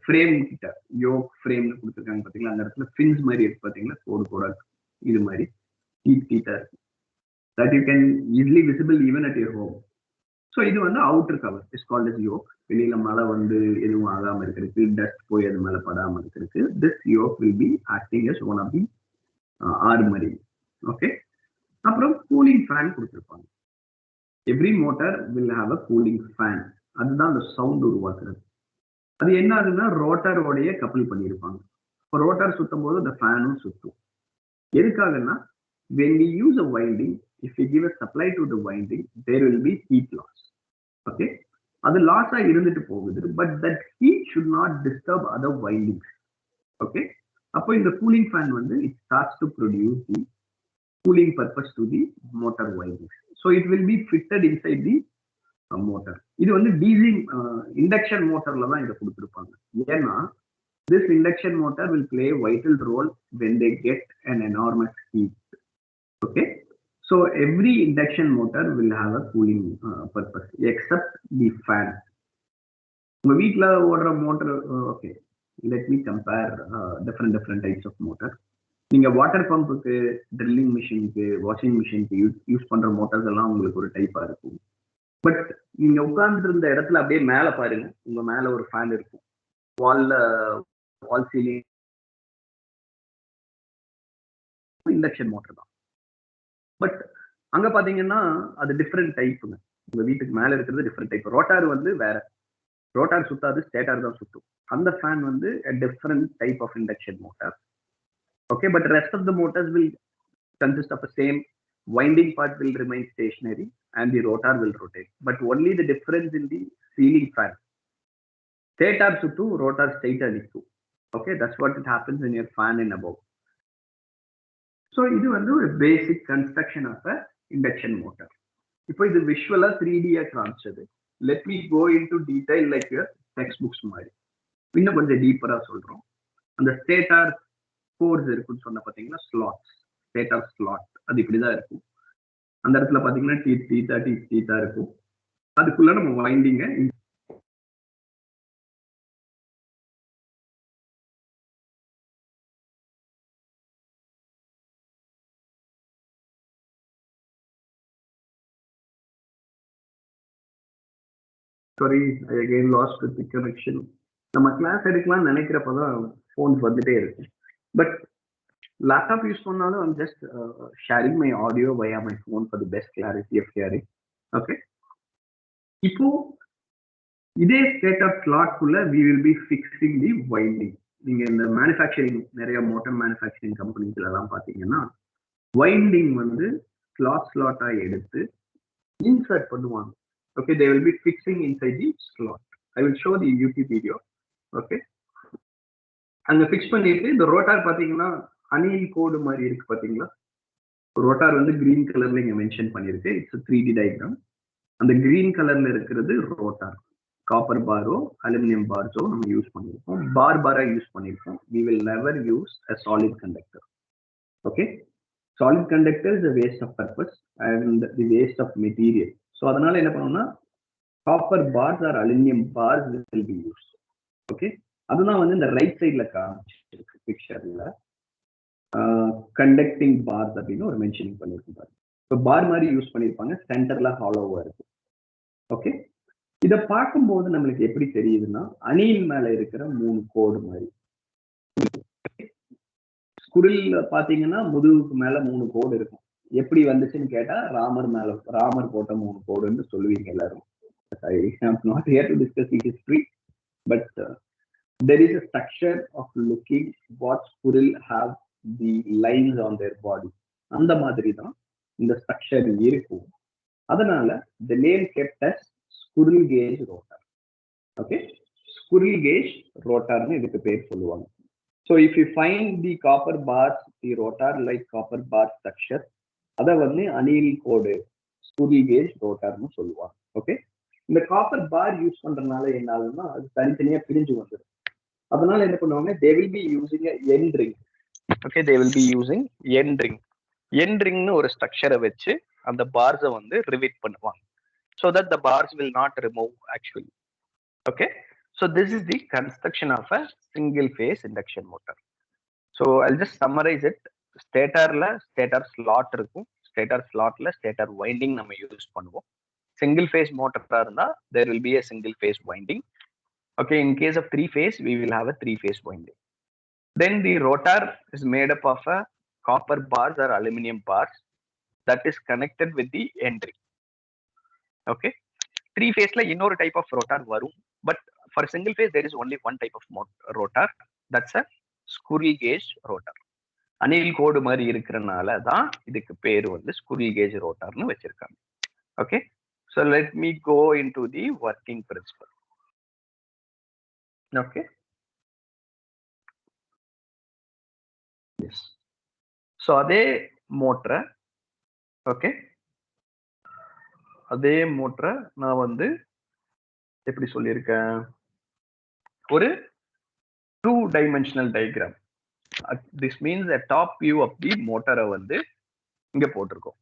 ஃப்ரேம் கிட்ட யோக் ஃப்ரேம்னு கொடுத்துருக்காங்க பாத்தீங்களா, அந்த இடத்துல ஃபின்ஸ் மாதிரி இருக்கு பாத்தீங்களா, கோடு கோடா இது மாதிரி ஹீட்டா இருக்கு. That you can easily visible even at your home. So இது வந்து outer cover is called as yoke. வெளியில மழை வந்து எதுவும் ஆகாம இருக்கிறதுக்கு, டஸ்ட் போய் அது மேல படாம இருக்கிறதுக்கு this yoke will be acting as one of the armoury. Okay, அப்புறம் கூலிங் ஃபேன் கொடுத்துருப்பாங்க. Every motor will have a cooling fan. அதுதான் அந்த சவுண்ட் உருவாக்குறது. அது என்ன ஆகுதுன்னா ரோட்டாரோடைய கப்பல் பண்ணியிருப்பாங்க. இப்போ ரோட்டார் சுத்தும் போது அந்த ஃபேனும் சுத்தும். எதுக்காகன்னா when we use a winding, if we give a supply to the winding, there will be heat loss. Okay, அது லாஸா இருந்துட்டு போகுது, but that heat should not disturb other windings. Okay, அப்போ இந்த கூலிங் ஃபேன் வந்து it starts to produce the cooling purpose to the motor windings. So it will be fitted inside the motor. இது வந்து DC induction மோட்டர்ல தான் இதை கொடுத்துருப்பாங்க. ஏன்னா this induction motor will play a vital role when they get an enormous heat. Okay, so every induction motor will have a cooling purpose except the fan. உங்க வீட்ல ஓடுற motor, okay, let me compare different types of motor. நீங்க water பம்புக்கு, drilling மிஷினுக்கு, washing மிஷினுக்கு use பண்ற Motors எல்லாம் உங்களுக்கு ஒரு டைப்பா இருக்கும். பட் நீங்க உட்கார்ந்து இருந்த இடத்துல அப்படியே மேல பாருங்க, உங்க மேல ஒரு ஃபேன் இருக்கும். வால் சீலிங் இண்டக்ஷன் மோட்டர் தான். பட் அங்க பாத்தீங்கன்னா அது டிஃப்ரெண்ட் டைப்புங்க. உங்க வீட்டுக்கு மேல இருக்கிறது டிஃப்ரெண்ட் டைப். ரோட்டார் வந்து வேற, ரோட்டார் சுத்தாது, ஸ்டேட்டார் தான் சுத்தும். அந்த ஃபேன் வந்து a different type of induction motor. Okay, but rest of the motors will consist of the same. Winding part will remain stationary and the rotor will rotate, but only the difference in the ceiling fan. Stator சுத்தும், rotor straight நிக்கும். Okay, that's what it happens in your fan and above. So இது வந்து ஒரு basic construction of a induction motor. இப்போ இது விஷுவலா 3D காமிச்சது. Let me go into detail like textbooks மாதிரி. இன்னும் கொஞ்சம் டீப்பரா சொல்றோம். அந்த ஸ்டேட்டார் கோர்ஸ் இருக்குன்னு சொன்ன பாத்தீங்கன்னா ஸ்லாட்ஸ், ஸ்டேட்டார் ஸ்லாட் அது இப்படிதான் இருக்கும். அந்த இடத்துல பாத்தீங்கன்னா டீத்தா இருக்கும். அதுக்குள்ள நம்ம வைண்டிங்க sorry I again lost with the connection. நம்ம கிளாஸ் எடுக்கலாம் நினைக்கிறப்பதான் ஃபோன்ஸ் வந்துட்டே இருக்கு. பட் லேப்டாப் யூஸ் பண்ணாலும் I'm just sharing my audio via my phone for the best clarity of hearing. Okay, இப்போ இதே ஸ்டேட்டார் ஸ்லாட்குள்ள we will be fixing the winding. நீங்க இந்த மேனுஃபேக்சரிங் நிறைய மோட்டார் மேனுஃபேக்சரிங் கம்பெனிஸ்ல எல்லாம் பாத்தீங்கன்னா வைண்டிங் வந்து ஸ்லாட்டா எடுத்து இன்சர்ட் பண்ணுவாங்க. Okay, they will be fixing inside the slot. I will show the YouTube video. Okay, அங்க ஃபிக்ஸ் பண்ணிட்டு இந்த ரோட்டார் பாத்தீங்கன்னா அணில் கோடு மாதிரி இருக்கு பாத்தீங்களா. ரோட்டார் வந்து கிரீன் கலர்ல இங்க மென்ஷன் பண்ணிருக்கு. It's 3D diagram. அந்த கிரீன் கலர்ல இருக்கிறது ரோட்டார். காப்பர் பாரோ அலுமினியம் பார்ஸோ நம்ம யூஸ் பண்ணியிருக்கோம். பாரா யூஸ் பண்ணியிருக்கோம். we will never use a solid conductor. okay, solid conductor is a waste of purpose and the waste of material. so அதனால என்ன பண்ணணும்னா copper bars or aluminium bars will be used. Okay, அதுதான் வந்து இந்த right சைட்ல காமிச்சிருக்கு பிக்சர்ல conducting parse அப்படின்னு ஒரு மென்ஷனிங் பண்ணியிருப்பாங்க. இப்போ பார் மாதிரி யூஸ் பண்ணியிருப்பாங்க, சென்டர்ல ஹாலோவா இருக்கு. ஓகே, இதை பார்க்கும்போது நம்மளுக்கு எப்படி தெரியுதுன்னா அணில் மேல இருக்கிற 3 கோடு மாதிரி. ஸ்குரில் பாத்தீங்கன்னா முதுகுக்கு மேல 3 கோடு இருக்கும். எப்படி வந்துச்சுன்னு கேட்டா ராமர் போட்ட 3 கோடுன்னு சொல்லுவீங்க எல்லாரும். I am not here to discuss the history, but there is a structure of looking what squirrel have the lines on their body. அந்த மாதிரி தான் இந்த ஸ்ட்ரக்சர் இருக்கும். அதனால the name kept as squirrel gauge rotor. okay, squirrel gauge rotorனு இதுக்கு பேர் சொல்லுவாங்க. so if you find the copper bars, the rotor like copper bar structure, அத வந்து அணில் கோடு squirrel gauge rotorனு சொல்லுவாங்க. ஓகே, இந்த காப்பர் பார் யூஸ் பண்றதுனால என்ன ஆகுதுன்னா அது தனித்தனியா பிரிஞ்சு வந்துடும். அதனால என்ன பண்ணுவாங்க, they will be using a end ring. okay, they will be using end ring. end ringனு ஒரு ஸ்ட்ரக்சரை வச்சு அந்த பார்ஸை வந்து ரிவீட் பண்ணுவாங்க, so that the bars will not remove actually. okay, so this is the construction of a single phase induction motor. so I'll just summarize it. ஸ்டேட்டர்ல stator slot இருக்கும், stator ஸ்லாட்ல stator winding நம்ம use பண்ணுவோம். single phase motor இருந்தா there will be a single phase winding. okay, in case of 3 phase we will have a 3 phase winding. then the rotor is made up of a copper bars or aluminum bars that is connected with the end ring. okay, 3 phase la இன்னொரு type of rotor வரும், but for single phase there is only one type of rotor, that's a squirrel gauge rotor. அணில் கோடு மாதிரி இருக்கிறனால தான் இதுக்கு பேர் வந்து squirrel gauge rotorனு வச்சிருக்காங்க. okay, so let me go into the working principle. okay, yes, so அதே மோட்டரை ஓகே அதே மோட்டரை நான் வந்து எப்படி சொல்லியிருக்கேன், ஒரு 2-dimensional diagram. this means a top view of the motor வந்து இங்க போட்டிருக்கோம்.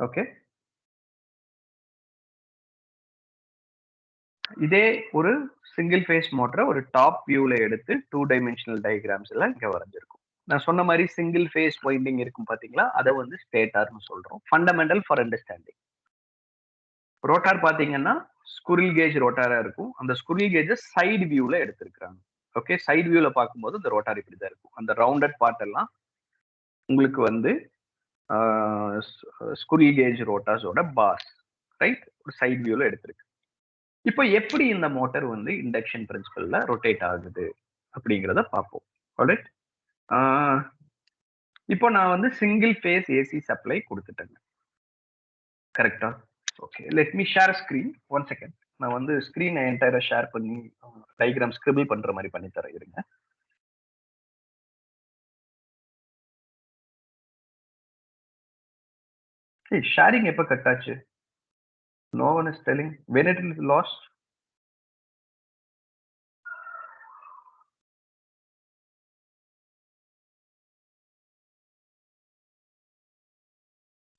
ஓகே, இதே ஒரு சிங்கிள் ஃபேஸ் மோட்டரை ஒரு டாப் வியூல எடுத்து 2-dimensional diagrams எல்லாம் இங்க வரைஞ்சிருக்கும். நான் சொன்ன மாதிரி சிங்கிள் ஃபேஸ் வைண்டிங் இருக்கும் பாத்தீங்களா, அதை வந்து ஸ்டேட்டர்னு சொல்றோம். Fundamental for understanding. ரோட்டார் பாத்தீங்கன்னா ஸ்குரில் கேஜ் ரோட்டாரா இருக்கும். அந்த ஸ்குரில் கேஜ் சைடு வியூல எடுத்திருக்காங்க. ஓகே, சைடு வியூல பார்க்கும்போது இந்த ரோட்டார் இப்படிதான் இருக்கும். அந்த ரவுண்டட் பார்ட் எல்லாம் உங்களுக்கு வந்து ஸ்குரில் கேஜ் ரோட்டார்ஸோட பாஸ், ரைட், ஒரு சைடு வியூல எடுத்திருக்கு. இப்போ எப்படி இந்த மோட்டார் வந்து இண்டக்ஷன் பிரின்சிபல்ல ரொட்டேட் ஆகுது அப்படிங்கிறத பார்ப்போம். ஆல்ரைட், இப்போ நான் வந்து சிங்கிள் ஃபேஸ் ஏசி சப்ளை கொடுத்துட்டேங்க, கரெக்டா? Okay, let me share screen. 1 second, நான் வந்து ஸ்கிரீனை என்டையரா ஷேர் பண்ணி டயக்ராம் ஸ்கிரிபிள் பண்ற மாதிரி பண்ணி தரேன், இருங்க. ஷேரிங் எப்ப கட் ஆச்சு? No one is telling when it is lost.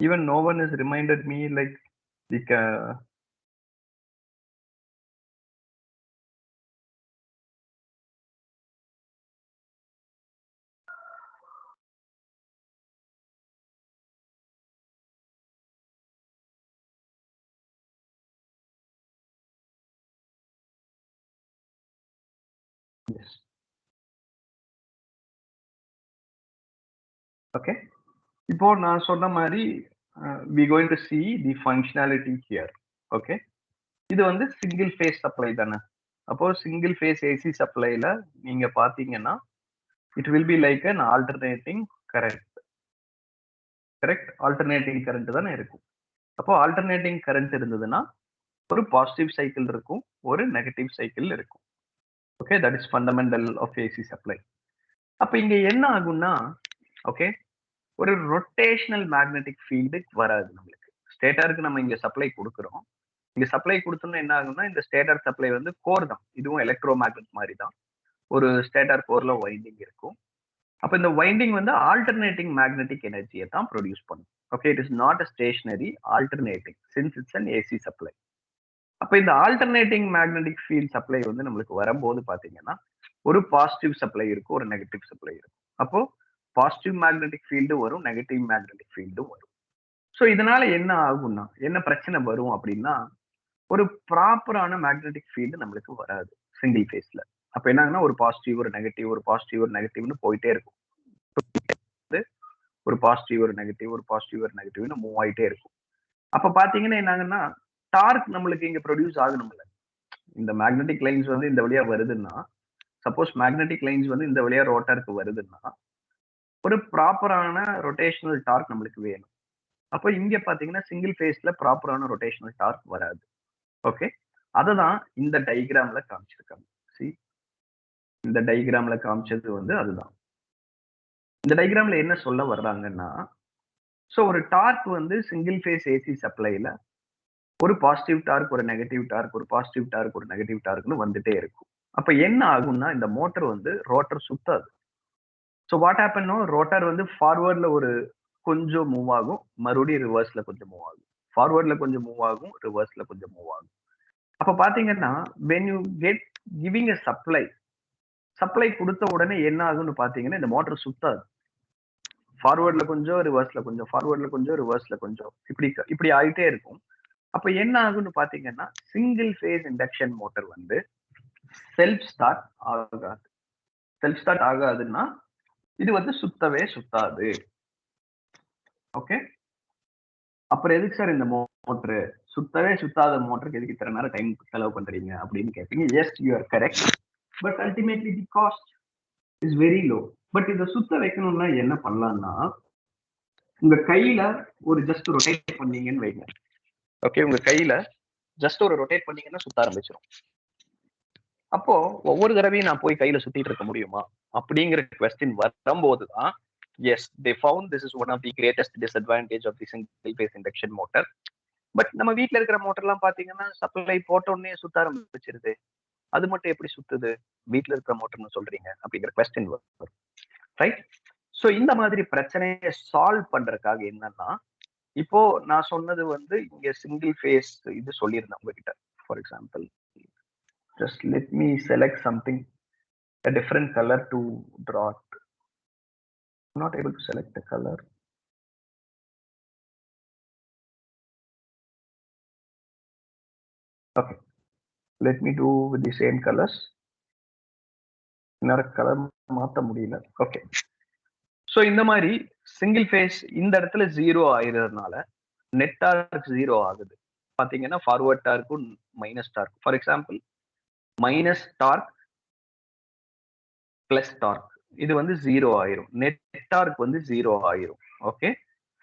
Even no one has reminded me like the yes. Okay, இப்போ நான் சொன்ன மாதிரி we going to see the functionality here. Okay, இது வந்து சிங்கிள் ஃபேஸ் சப்ளை தானே. அப்போ சிங்கிள் ஃபேஸ் ஏசி சப்ளைல நீங்க பாத்தீங்கன்னா it will be like an alternating current. Correct, alternating current தானே இருக்கும். அப்போ ஆல்டர்னேட்டிங் கரண்ட் இருந்ததுன்னா ஒரு பாசிட்டிவ் சைக்கிள் இருக்கும், ஒரு நெகட்டிவ் சைக்கிள் இருக்கும். Okay, that is fundamental of AC supply. அப்ப இங்க என்ன ஆகும்னா ஓகே. ஒரு ரொட்டேஷனல் மேக்னெட்டிக் ஃபீல்டு வராது நம்மளுக்கு. ஸ்டேட்டருக்கு நம்ம இங்க சப்ளை குடுக்குறோம். இங்க சப்ளை குடுத்தோம்னா என்ன ஆகும்னா, இந்த ஸ்டேட்டர் சப்ளை வந்து கோர் தான். இதுவும் எலக்ட்ரோ மேக்னெட் மாரி தான். ஒரு ஸ்டேட்டர் கோர்ல வைண்டிங் இருக்கும். அப்ப இந்த வைண்டிங் வந்து ஆல்டர்னேட்டிங் மேக்னெட்டிக் எனர்ஜியை தான் ப்ரொடியூஸ் பண்ணும். Okay, it is not a stationary, alternating since it's an AC supply. அப்ப இந்த ஆல்டர்னேட்டிங் மேக்னெட்டிக் ஃபீல்ட் சப்ளை வந்து நம்மளுக்கு வரும்போது பாத்தீங்கன்னா, ஒரு பாசிட்டிவ் சப்ளை இருக்கும், ஒரு நெகட்டிவ் சப்ளை இருக்கும். அப்போ பாசிட்டிவ் மேக்னெட்டிக் ஃபீல்டு வரும், நெகட்டிவ் மேக்னெட்டிக் ஃபீல்டும் வரும். ஸோ இதனால என்ன ஆகும்னா, என்ன பிரச்சனை வரும் அப்படின்னா, ஒரு ப்ராப்பரான மேக்னெட்டிக் ஃபீல்டு நம்மளுக்கு வராது சிங்கிள் ஃபேஸ்ல. அப்ப என்ன ஆகும்னா, ஒரு பாசிட்டிவ், ஒரு நெகட்டிவ், ஒரு பாசிட்டிவ், ஒரு நெகட்டிவ்னு போயிட்டே இருக்கும். ஒரு பாசிட்டிவ், ஒரு நெகட்டிவ், ஒரு பாசிட்டிவ், ஒரு நெகட்டிவ்னு மூவ் ஆயிட்டே இருக்கும். அப்ப பாத்தீங்கன்னா என்ன ஆகுன்னா, டார்க் நம்மளுக்கு இங்க ப்ரொடியூஸ் ஆகணும்ல. இந்த மேக்னெட்டிக் லைன்ஸ் வந்து இந்த வழியா வருதுன்னா, சப்போஸ் மேக்னெட்டிக் லைன்ஸ் வந்து இந்த வழியா ரோட்டருக்கு வருதுன்னா, ஒரு ப்ராப்பரான ரொட்டேஷனல் டார்க் நம்மளுக்கு வேணும். அப்ப இங்க பாத்தீங்கன்னா, சிங்கிள் ஃபேஸ்ல ப்ராப்பரான ரொட்டேஷனல் டார்க் வராது. ஓகே. அததான் இந்த டயகிராம்ல காமிச்சிருக்காங்க. See, இந்த டயகிராம்ல காமிச்சது வந்து அதுதான். இந்த டயகிராம்ல என்ன சொல்ல வர்றாங்கன்னா, சோ ஒரு டார்க் வந்து சிங்கிள் ஃபேஸ் ஏசி சப்ளைல ஒரு பாசிட்டிவ் டார்க், ஒரு நெகட்டிவ் டார்க், ஒரு பாசிட்டிவ் டார்க், ஒரு நெகட்டிவ் டார்க்னு வந்துட்டே இருக்கும். அப்ப என்ன ஆகும்னா, இந்த மோட்டார் வந்து ரோட்டர் சுத்தாது. சோ வாட் ஹேப்பன்னா, ரோட்டார் வந்து ஃபார்வர்ட்ல ஒரு கொஞ்சம் மூவ் ஆகும், மறுபடியும் ரிவர்ஸ்ல கொஞ்சம் மூவ் ஆகும். ஃபார்வர்ட்ல கொஞ்சம் மூவ் ஆகும், ரிவர்ஸ்ல கொஞ்சம் மூவ் ஆகும். அப்ப பாத்தீங்கன்னா, when you get giving a supply குடுத்த உடனே என்ன ஆகும்னு பாத்தீங்கன்னா, இந்த மோட்டார் சுத்தாது. ஃபார்வர்ட்ல கொஞ்சம், ரிவர்ஸ்ல கொஞ்சம், ஃபார்வர்ட்ல கொஞ்சம், ரிவர்ஸ்ல கொஞ்சம், இப்படி ஆயிட்டே இருக்கும். அப்ப என்ன ஆகும்னு பாத்தீங்கன்னா, சிங்கிள் ஃபேஸ் இண்டக்ஷன் மோட்டார் வந்து செல்ஃப் ஸ்டார்ட் ஆகாது. செல்ஃப் ஸ்டார்ட் ஆகாதுன்னா, இது வந்து சுத்தவே சுத்தாது. ஓகே. அப்புறம் எதுக்கு சார் இந்த மோட்டரு? சுத்தவே சுத்தாத மோட்டருக்கு எதுக்கு இத்தனை நேரம் டைம் செலவு பண்றீங்க அப்படின்னு கேட்பீங்க. Yes, you are correct. But ultimately the cost is very low. But இதை சுத்த வைக்கணும்னா என்ன பண்ணலாம்னா, உங்க கையில ஒரு ஜஸ்ட் ரொட்டேட் பண்ணீங்கன்னு வைங்க. ஓகே, உங்க கையில ஜஸ்ட் ஒரு ரொட்டேட் பண்ணீங்கன்னா சுத்த ஆரம்பிச்சிடும். அப்போ ஒவ்வொரு தடவையும் நான் போய் கையில சுத்திட்டு இருக்க முடியுமா அப்படிங்கிற கொஸ்டின் வரும்போது தான், yes, they found this is one of the greatest disadvantage of the single phase induction motor. But நம்ம வீட்ல இருக்கிற மோட்டர் எல்லாம் பாத்தீங்கன்னா சப்ளை போட்ட உடனே சுத்த ஆரம்பிச்சிருது. அது மட்டும் எப்படி சுத்துது? வீட்ல இருக்கிற மோட்டர்னு சொல்றீங்க அப்படிங்கிற கொஸ்டின் வரும். ரைட்? சோ இந்த மாதிரி பிரச்சனையை சால்வ் பண்றதுக்காக என்னன்னா, இப்போ நான் சொன்னது வந்து இங்க சிங்கிள் ஃபேஸ் இது சொல்லியிருந்தேன் உங்ககிட்ட. For example, just let me select something, a different color to draw it. I'm not able to select the color. Okay, let me do with the same colors. இன்னொரு கலர் மாத்த முடியல. Okay. So இந்த மாதிரி single phase இந்த இடத்துல 0 ஆயிரதுனால net dark 0 ஆகுது. பாத்தீங்கன்னா forward டார்க்கும் minus torque. For example, minus torque plus torque இது வந்து 0 ஆயிரும். நெட் டார்க் வந்து 0 ஆயிரும். ஓகே.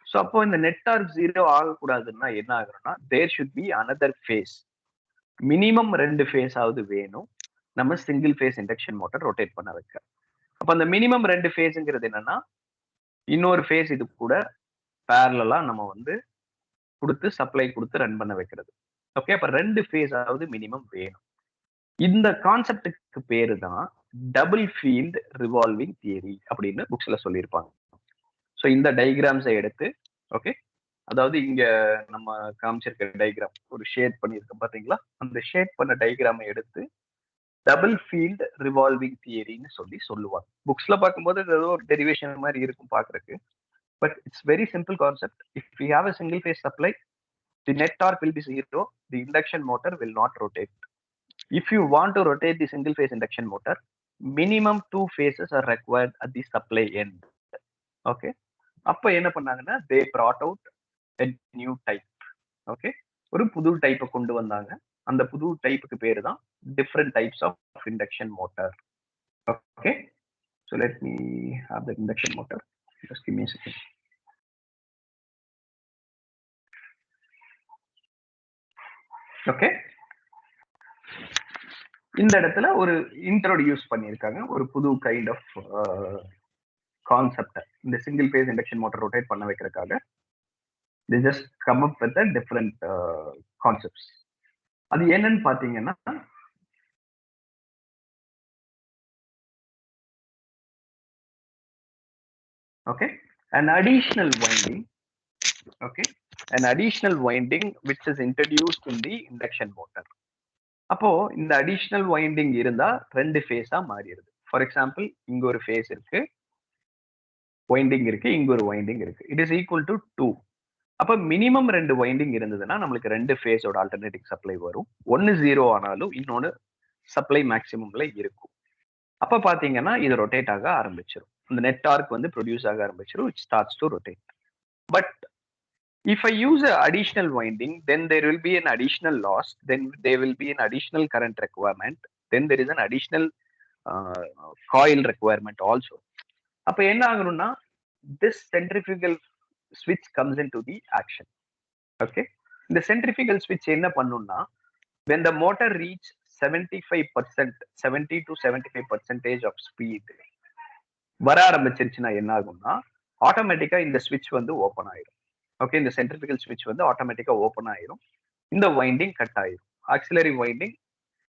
சோ அப்போ இந்த நெட் டார்க் 0 ஆகக்கூடாதுன்னா என்ன ஆகும்னா, there should be another phase. Minimum 2 phase ஆவது வேணும் நம்ம single phase induction motor rotate பண்ண வைக்க. அப்ப அந்த மினிமம் 2 ஃபேஸ்ங்கிறது என்னன்னா, இன்னொரு ஃபேஸ் இது கூட பேரலா நம்ம வந்து கொடுத்து சப்ளை கொடுத்து ரன் பண்ண வைக்கிறது. ஓகே. அப்ப 2 ஃபேஸ் ஆவது மினிமம் வேணும். இந்த கான்செப்டுக்கு பேரு தான் டபுள் ஃபீல்ட் ரிவால்விங் தியரி அப்படின்னு புக்ஸ்ல சொல்லியிருப்பாங்க. ஸோ இந்த டயகிராம்ஸை எடுத்து, ஓகே, அதாவது இங்க நம்ம காமிச்சிருக்க டயகிராம் ஒரு ஷேட் பண்ணியிருக்கோம் பாத்தீங்களா, அந்த ஷேட் பண்ண டயகிராமை எடுத்து டபுள் ஃபீல்ட் ரிவால்விங் தியரின்னு சொல்லி சொல்லுவாங்க. புக்ஸ்ல பார்க்கும்போது ஏதோ ஒரு டெரிவேஷன் மாதிரி இருக்கும் பாக்குறதுக்கு. But it's very simple concept. If you have a single phase supply, the net torque will be 0, the induction motor will not rotate. If you want to rotate the single phase induction motor, minimum 2 phases are required at the supply end. Okay. அப்ப என்ன பண்ணாங்கன்னா, they brought out a new type. Okay. ஒரு புது டைப்பை கொண்டு வந்தாங்க. அந்த புது டைப்புக்கு பேரு தான் different types of induction motor. Okay. So let me have the induction motor. Just give me a second. Okay. இந்த இடத்துல ஒரு இன்ட்ரோடியூஸ் பண்ணியிருக்காங்க ஒரு புது கைண்ட் ஆஃப் கான்செப்ட் இந்த single phase induction motor rotate பண்ண வைக்கிறதுக்காக they just come up with a different concepts. அது என்னன்னு பாத்தீங்கன்னா okay an additional winding which is introduced in the induction motor. அப்போ இந்த அடிஷனல் வைண்டிங் இருந்தா ரெண்டு ஃபேஸா மாறிடுது. ஃபார் எக்ஸாம்பிள் இங்க ஒரு ஃபேஸ் இருக்கு, வைண்டிங் இருக்கு, இங்க ஒரு வைண்டிங் இருக்கு. It is equal to 2. அப்ப மினிமம் ரெண்டு வைண்டிங் இருந்ததுன்னா நம்மளுக்கு ரெண்டு ஃபேஸோட ஆல்டர்னேட்டிவ் சப்ளை வரும். ஒன்னு 0 ஆனாலும் இன்னொன்னு சப்ளை மேக்ஸிமம்ல இருக்கும். அப்ப பாத்தீங்கன்னா இது ரொட்டேட் ஆக ஆரம்பிச்சிடும். இந்த நெட் டார்க் வந்து ப்ரொடியூஸ் ஆக ஆரம்பிச்சிடும். It starts to rotate. But if I use an additional winding, then there will be an additional loss, then there will be an additional current requirement, then there is an additional coil requirement also. அப்ப என்ன ஆகணும்னா this centrifugal switch comes into the action. Okay, இந்த centrifugal switch என்ன பண்ணும்னா when the motor reach 75%, 70 to 75% of speed வர ஆரம்பிச்சிருச்சுன்னா என்ன ஆகும்னா ஆட்டோமேட்டிக்கா இந்த ஸ்விட்ச் வந்து ஓப்பன் ஆயிடும். ஓகே, இந்த சென்ட்ரிஃபிகல் ஸ்விட்ச் வந்து ஆட்டோமேட்டிக்கா ஓப்பன் ஆயிரும். இந்த வைண்டிங் கட் ஆயிரும், ஆக்சிலரி வைண்டிங்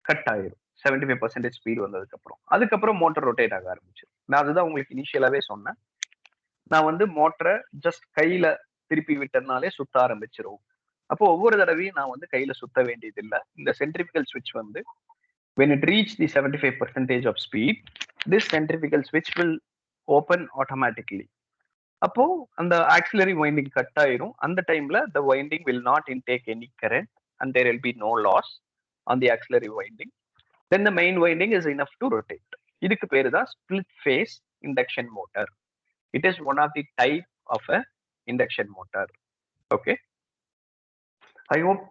கட் ஆயிரும் 75% ஸ்பீட் வந்ததுக்கு அப்புறம். அதுக்கப்புறம் மோட்டர் ரொட்டேட் ஆக ஆரம்பிச்சிடும். நான் அதுதான் உங்களுக்கு இனிஷியலாவே சொன்னேன். நான் வந்து மோட்டரை ஜஸ்ட் கையில திருப்பி விட்டதுனாலே சுத்த ஆரம்பிச்சிரும். அப்போ ஒவ்வொரு தடவையும் நான் வந்து கையில சுத்த வேண்டியது இல்லை. இந்த சென்ட்ரிஃபிகல் ஸ்விட்ச் வந்து when it reach the 75% of speed, this centrifugal switch will open automatically. அப்போ அந்த ஆக்சிலரி வைண்டிங் கட் ஆயிரும். அந்த டைம்ல the winding will not intake any current and there will be no loss on the auxiliary winding. Then the main winding is enough to rotate. இதுக்கு பேரு தான் split phase induction motor. It is one of the type of a induction motor. Okay, I hope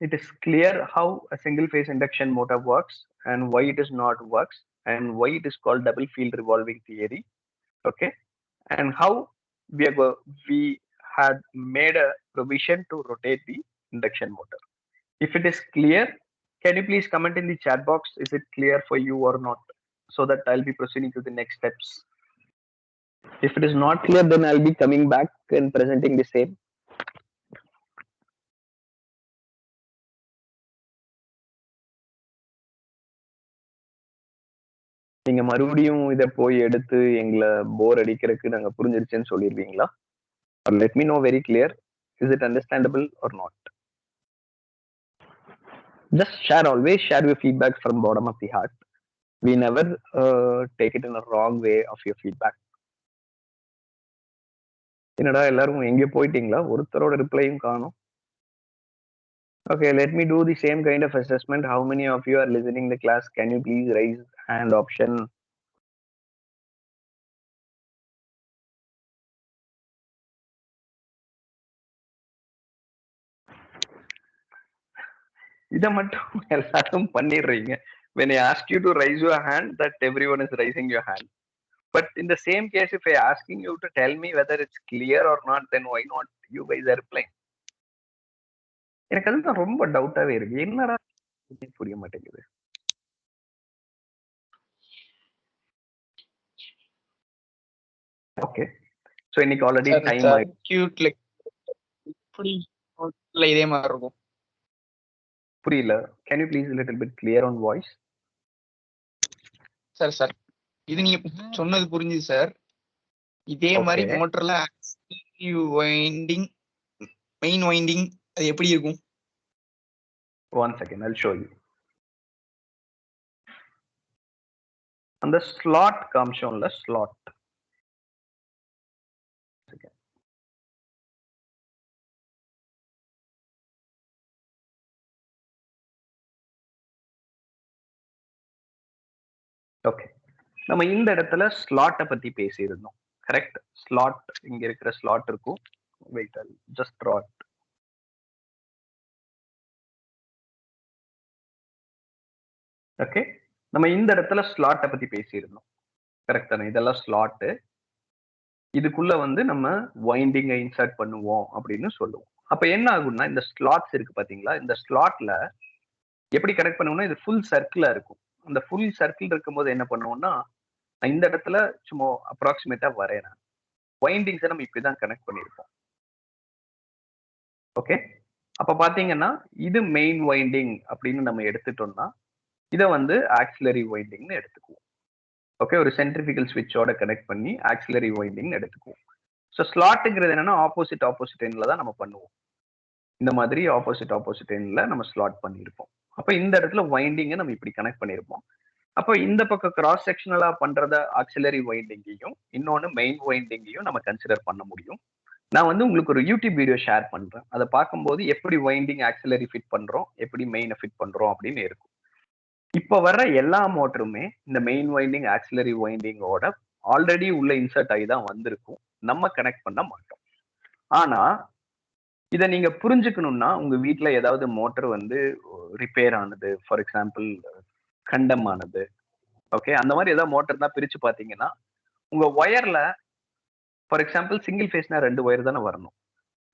it is clear how a single phase induction motor works and why it is not works and why it is called double field revolving theory. Okay, and how we had made a provision to rotate the induction motor. If it is clear, can you please comment in the chat box, is it clear for you or not, so that I'll be proceeding to the next steps. If it is not clear, then I'll be coming back and presenting the same. நீங்க மறுபடியும் இதை போய் எடுத்து எங்களை போர் அடிக்கிறதுக்கு நாங்க புரிஞ்சிருச்சுன்னு சொல்லிடுவீங்களா? Or let me know very clear, is it understandable or not? Just share, always share your feedback from bottom of the heart. We never take it in a wrong way of your feedback. என்னடா எல்லாரும் எங்க போயிட்டீங்களா? ஒருத்தரோட ரிப்ளையும் காணும். Okay, let me do the same kind of assessment. How many of you are listening the class? Can you please raise hand option? இத மட்டும் எல்லாரும் பண்ணிடுறீங்க. When I ask you to raise your hand, that everyone is raising your hand. But in the same case, if I asking you to tell me whether it's clear or not, then why not you guys are replying? எனக்கு அதுதான் ரொம்ப டவுட்டாவே இருக்கு. என்னடா புரிய மாட்டேங்குது. Okay, so இன்னைக்கு already time சர்க்யூட்ல இதே மாதிரி இருக்கும். புரியல. Can you please a little bit clear on voice? Sir இது நீங்க சொன்னது புரிஞ்சுது சார். இதே மாதிரி மோட்டர்ல வைண்டிங், மெயின் வைண்டிங் அது எப்படி இருக்கும்? One second, I'll show you. அந்த ஸ்லாட் காமிச்சோம்ல, ஸ்லாட். ஓகே, நம்ம இந்த இடத்துல ஸ்லாட்டை பத்தி பேசியிருந்தோம். கரெக்ட், ஸ்லாட் இங்க இருக்கிற ஸ்லாட் இருக்கும். Wait, just draw it. Okay, நம்ம இந்த இடத்துல ஸ்லாட்டை பத்தி பேசியிருந்தோம். கரெக்ட் தானே? இதெல்லாம் ஸ்லாட்டு. இதுக்குள்ள வந்து நம்ம வைண்டிங்கை இன்சர்ட் பண்ணுவோம் அப்படின்னு சொல்லுவோம். அப்ப என்ன ஆகும்னா, இந்த ஸ்லாட்ஸ் இருக்கு பாத்தீங்களா, இந்த ஸ்லாட்ல எப்படி கனெக்ட் பண்ணுவோம்னா இது ஃபுல் சர்க்கிளா இருக்கும். அந்த ஃபுல் சர்க்கிள் இருக்கும்போது என்ன பண்ணுவோம்னா இந்த இடத்துல சும்மா அப்ராக்சிமேட்டா வரையறேன். வைண்டிங்ஸை நம்ம இப்படிதான் கனெக்ட் பண்ணியிருப்போம். ஓகே, அப்ப பாத்தீங்கன்னா இது மெயின் வைண்டிங் அப்படின்னு நம்ம எடுத்துட்டோம்னா இதை வந்து ஆக்சிலரி வைண்டிங்னு எடுத்துக்குவோம். ஓகே, ஒரு சென்ட்ரிஃபிகல் ஸ்விட்சோட கனெக்ட் பண்ணி ஆக்சிலரி வைண்டிங் எடுத்துக்குவோம். ஸோ ஸ்லாட்டுங்கிறது என்னன்னா ஆப்போசிட் எண்ட்ல தான் நம்ம பண்ணுவோம். இந்த மாதிரி ஆப்போசிட் எண்ட்ல நம்ம ஸ்லாட் பண்ணியிருப்போம். அப்ப இந்த இடத்துல வைண்டிங்கை நம்ம இப்படி கனெக்ட் பண்ணியிருப்போம். அப்போ இந்த பக்கம் கிராஸ் செக்ஷனலா பண்றத ஆக்சிலரி வைண்டிங்கையும் இன்னொன்னு மெயின் வைண்டிங்கையும் நம்ம கன்சிடர் பண்ண முடியும். நான் வந்து உங்களுக்கு ஒரு யூடியூப் வீடியோ ஷேர் பண்றேன். அதை பார்க்கும்போது எப்படி வைண்டிங் ஆக்சிலரி ஃபிட் பண்றோம், எப்படி மெயினை ஃபிட் பண்றோம் அப்படின்னு இருக்கும். இப்ப வர்ற எல்லா மோட்டருமே இந்த மெயின் வைண்டிங் ஆக்சிலரி வைண்டிங்கோட ஆல்ரெடி உள்ள இன்சர்ட் ஆகி தான் வந்திருக்கும். நம்ம கனெக்ட் பண்ண மாட்டோம். ஆனா இதை நீங்க புரிஞ்சுக்கணும்னா உங்க வீட்டுல ஏதாவது மோட்டர் வந்து ரிப்பேர் ஆனது, ஃபார் எக்ஸாம்பிள் கண்டம் ஆனது, ஓகே, அந்த மாதிரி ஏதாவது மோட்டர் தான் பிரிச்சு பாத்தீங்கன்னா உங்க ஒயர்ல ஃபார் எக்ஸாம்பிள் சிங்கிள் ஃபேஸ்னா 2 ஒயர் தானே வரணும்.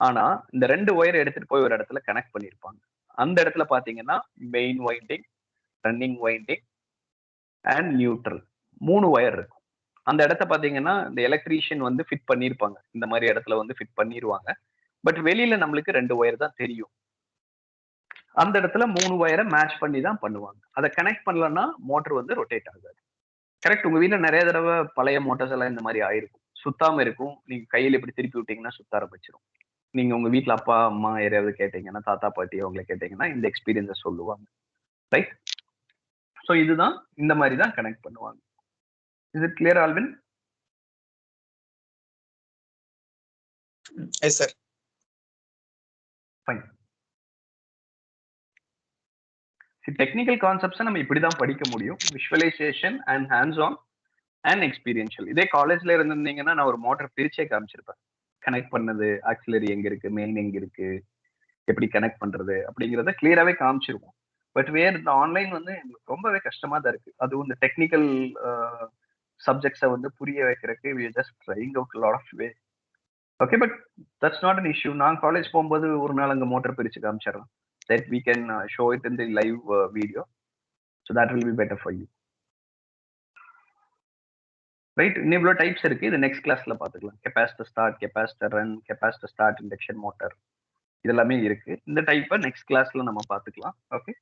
ஆனா இந்த 2 ஒயர் எடுத்துட்டு போய் ஒரு இடத்துல கனெக்ட் பண்ணிருப்பாங்க. அந்த இடத்துல பாத்தீங்கன்னா main winding, running winding and neutral 3 wire இருக்கும். அந்த இடத்த பாத்தீங்கன்னா இந்த எலக்ட்ரீஷியன் வந்து ஃபிட் பண்ணிருப்பாங்க. இந்த மாதிரி இடத்துல வந்து ஃபிட் பண்ணிருவாங்க. பட் வெளியில நம்மளுக்கு 2 ஒயர் தான் தெரியும். அந்த இடத்துல 3 ஒயரை மேட்ச் பண்ணி தான் பண்ணுவாங்க. அதை கனெக்ட் பண்ணலன்னா மோட்டர் வந்து ரொட்டேட் ஆகாது. கரெக்ட். உங்க வீட்டுல நிறைய தடவை பழைய மோட்டார்ஸ் எல்லாம் இந்த மாதிரி ஆயிருக்கும். சுத்தாம இருக்கும். நீங்க கையில இப்படி திருப்பி விட்டீங்கன்னா சுத்த ஆரம்பிச்சிடும். நீங்க உங்க வீட்டுல அப்பா அம்மா யாரையாவது கேட்டீங்கன்னா, தாத்தா பாட்டி அவங்களை கேட்டீங்கன்னா இந்த எக்ஸ்பீரியன்ஸை சொல்லுவாங்க. ரைட். ஸோ இதுதான் இந்த மாதிரி தான் கனெக்ட் பண்ணுவாங்க. Is it clear Alvin? Yes sir. Fine. Technical கான்செப்ட்ஸை நம்ம இப்படிதான் படிக்க முடியும். Visualisation and hands on and experiential. இதே காலேஜ்ல இருந்திருந்தீங்கன்னா நான் ஒரு மோட்டர் பிரிச்சே காமிச்சிருப்பேன். கனெக்ட் பண்ணது, ஆக்சிலரி எங்க இருக்கு, மெயின் எங்க இருக்கு, எப்படி கனெக்ட் பண்றது அப்படிங்கிறத கிளியராகவே காமிச்சிருவோம். பட் வேறு இந்த ஆன்லைன் வந்து எங்களுக்கு ரொம்பவே கஷ்டமா தான் இருக்கு. அதுவும் இந்த டெக்னிக்கல் சப்ஜெக்ட்ஸை வந்து புரிய வைக்கிறதுக்கு we are just trying out a lot of way. Okay, but that's not an issue. நான் காலேஜ் போகும்போது ஒரு நாள் அங்கே மோட்டர் பிரிச்சு காமிச்சிடறேன். That we can show it in the live video. So that will be better for you. Right. இன்னும் இவ்வளோ types இருக்கு. இது நெக்ஸ்ட் கிளாஸ்ல பார்த்துக்கலாம். Capacitor start, capacitor run, capacitor start, induction motor, இதெல்லாமே இருக்கு. இந்த டைப்பை நெக்ஸ்ட் கிளாஸ்ல நம்ம பார்த்துக்கலாம். Okay,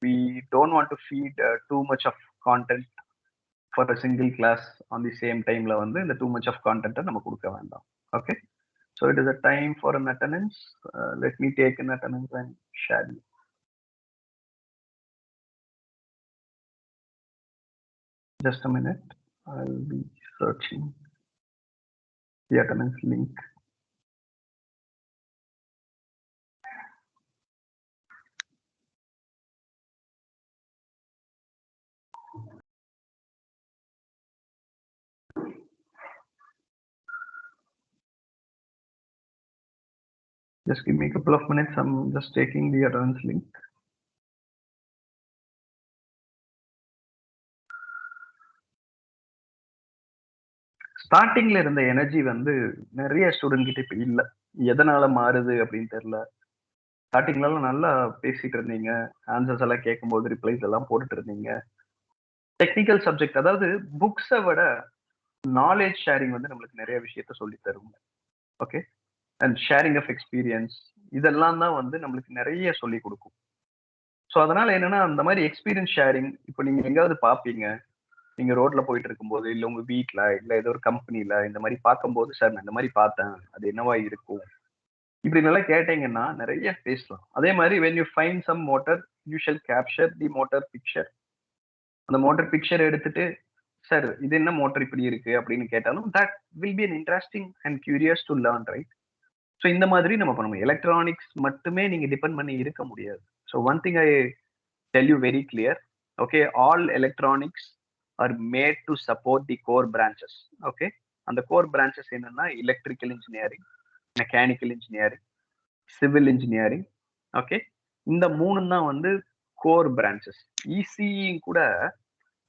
we don't want to feed too much of content for a single class on the same timeல வந்து இந்த too much of content நம்ம கொடுக்க வேண்டாம். Okay, so it is a time for an attendance. Let me take an attendance and share you. Just a minute. I'll be searching the attendance link. Just give me a couple of minutes. I'm just taking the attendance link. ஸ்டார்டிங்ல இருந்த energy வந்து நிறைய student கிட்ட இப்ப இல்ல. எதனால மாறுது அப்படின்னு தெரியல. ஸ்டார்டிங்ல எல்லாம் நல்லா பேசிட்டு இருந்தீங்க. ஆன்சர்ஸ் எல்லாம் கேட்கும்போது ரிப்ளைஸ் எல்லாம் போட்டுட்டு இருந்தீங்க. டெக்னிக்கல் சப்ஜெக்ட், அதாவது புக்ஸை விட நாலேஜ் ஷேரிங் வந்து நம்மளுக்கு நிறைய விஷயத்த சொல்லி தருவாங்க. Okay, and sharing of experience, இதெல்லாம் தான் வந்து நம்மளுக்கு நிறைய சொல்லி கொடுக்கும். ஸோ அதனால என்னன்னா அந்த மாதிரி எக்ஸ்பீரியன்ஸ் ஷேரிங் இப்போ நீங்க எங்காவது பார்ப்பீங்க. நீங்க ரோட்ல போயிட்டு இருக்கும்போது, இல்ல உங்க வீட்ல, இல்ல ஏதோ ஒரு கம்பெனில இந்த மாதிரி பார்க்கும்போது, சார் நான் இந்த மாதிரி பார்த்தேன், அது என்னவா இருக்கும், இப்படி நல்லா கேட்டீங்கன்னா நிறைய பேசலாம். அதே மாதிரி when you find some motor, you shall capture the motor picture. அந்த மோட்டர் பிக்சர் எடுத்துட்டு, சார் இது என்ன மோட்டர் இப்படி இருக்கு அப்படின்னு கேட்டாலும் that will be an interesting and curious to learn, right? So இந்த மாதிரி நம்ம பண்ணணும். எலக்ட்ரானிக்ஸ் மட்டுமே நீங்க டிபெண்ட் பண்ணி இருக்க முடியாது. So one thing I tell you very clear. Okay, all electronics are made to support the core branches. Okay, and the core branches என்னன்னா electrical engineering, mechanical engineering, civil engineering. Okay, இந்த மூணு தான் வந்து core branches. ECE கூட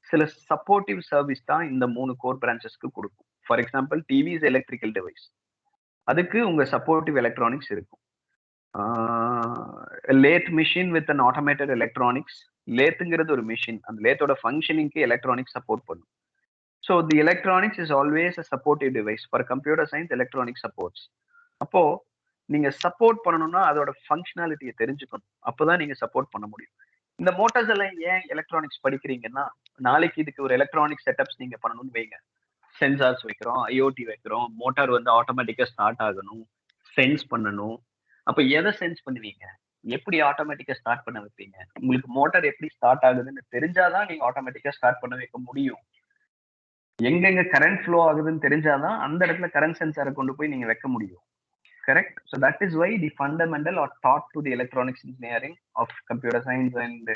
சில supportive service தான் இந்த மூணு கோர் பிரான்ச்சஸ்க்கு கொடுக்கும். For example TV is electrical device, அதுக்கு உங்க சப்போர்ட்டிவ் எலக்ட்ரானிக்ஸ் இருக்கும். Lathe machine with an automated electronics. லேத்துங்கிறது ஒரு மிஷின், அந்த லேத்தோட ஃபங்க்ஷனிங்க்கு எலக்ட்ரானிக்ஸ் சப்போர்ட் பண்ணும். So the electronics is always a supportive device. For computer science, electronic supports. அப்போ நீங்க சப்போர்ட் பண்ணணும்னா அதோட ஃபங்க்ஷனாலிட்டியை தெரிஞ்சுக்கணும். அப்பதான் நீங்க சப்போர்ட் பண்ண முடியும். இந்த மோட்டார்ஸ் எல்லாம் ஏன் எலக்ட்ரானிக்ஸ் படிக்கிறீங்கன்னா, நாளைக்கு இதுக்கு ஒரு எலக்ட்ரானிக் செட்டப்ஸ் நீங்க பண்ணணும்னு வைங்க. சென்சார்ஸ் வைக்கிறோம், ஐஓடி வைக்கிறோம், மோட்டார் வந்து ஆட்டோமேட்டிக்கா ஸ்டார்ட் ஆகணும், சென்ஸ் பண்ணணும். அப்ப எதை சென்ஸ் பண்ணுவீங்க? எப்படி ஆட்டோமேட்டிக்கா ஸ்டார்ட் பண்ண வைப்பீங்க? உங்களுக்கு மோட்டார் எப்படி ஸ்டார்ட் ஆகுதுன்னு தெரிஞ்சாதான் நீங்க ஆட்டோமேட்டிக்கா ஸ்டார்ட் பண்ண வைக்க முடியும். எங்கெங்க கரண்ட் ஃப்ளோ ஆகுதுன்னு தெரிஞ்சாதான் அந்த இடத்துல கரண்ட் சென்சாரை கொண்டு போய் நீங்க வைக்க முடியும். Correct? So that is why the fundamental are taught to the electronics engineering of computer science and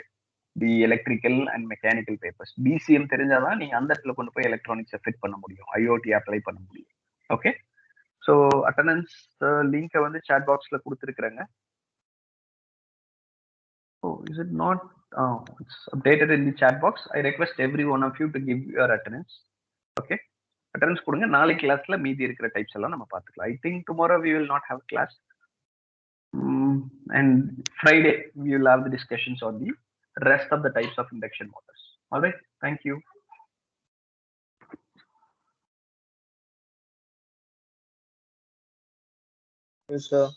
the electrical and mechanical papers. BCM தெரிஞ்சாதான் நீங்க அந்த இடத்துல கொண்டு போய் எலக்ட்ரானிக்ஸை ஃபிட் பண்ண முடியும், ஐஓடி அப்ளை பண்ண முடியும். ஓகே, ஸோ அட்டண்டன்ஸ் லிங்கை வந்து சாட் பாக்ஸ்ல கொடுத்துருக்குறேங்க. Oh, is it not? Oh, it's updated in the chat box. I request every one of you to give your attendance. Okay, attendance கொடுங்க. நாளைக்கு கிளாஸ்ல மீதி இருக்கிற டைப்ஸ் எல்லாம் நம்ம பார்த்துக்கலாம். I think tomorrow we will not have class. And Friday we will have the discussions on the rest of the types of induction motors. All right, thank you. Yes, sir.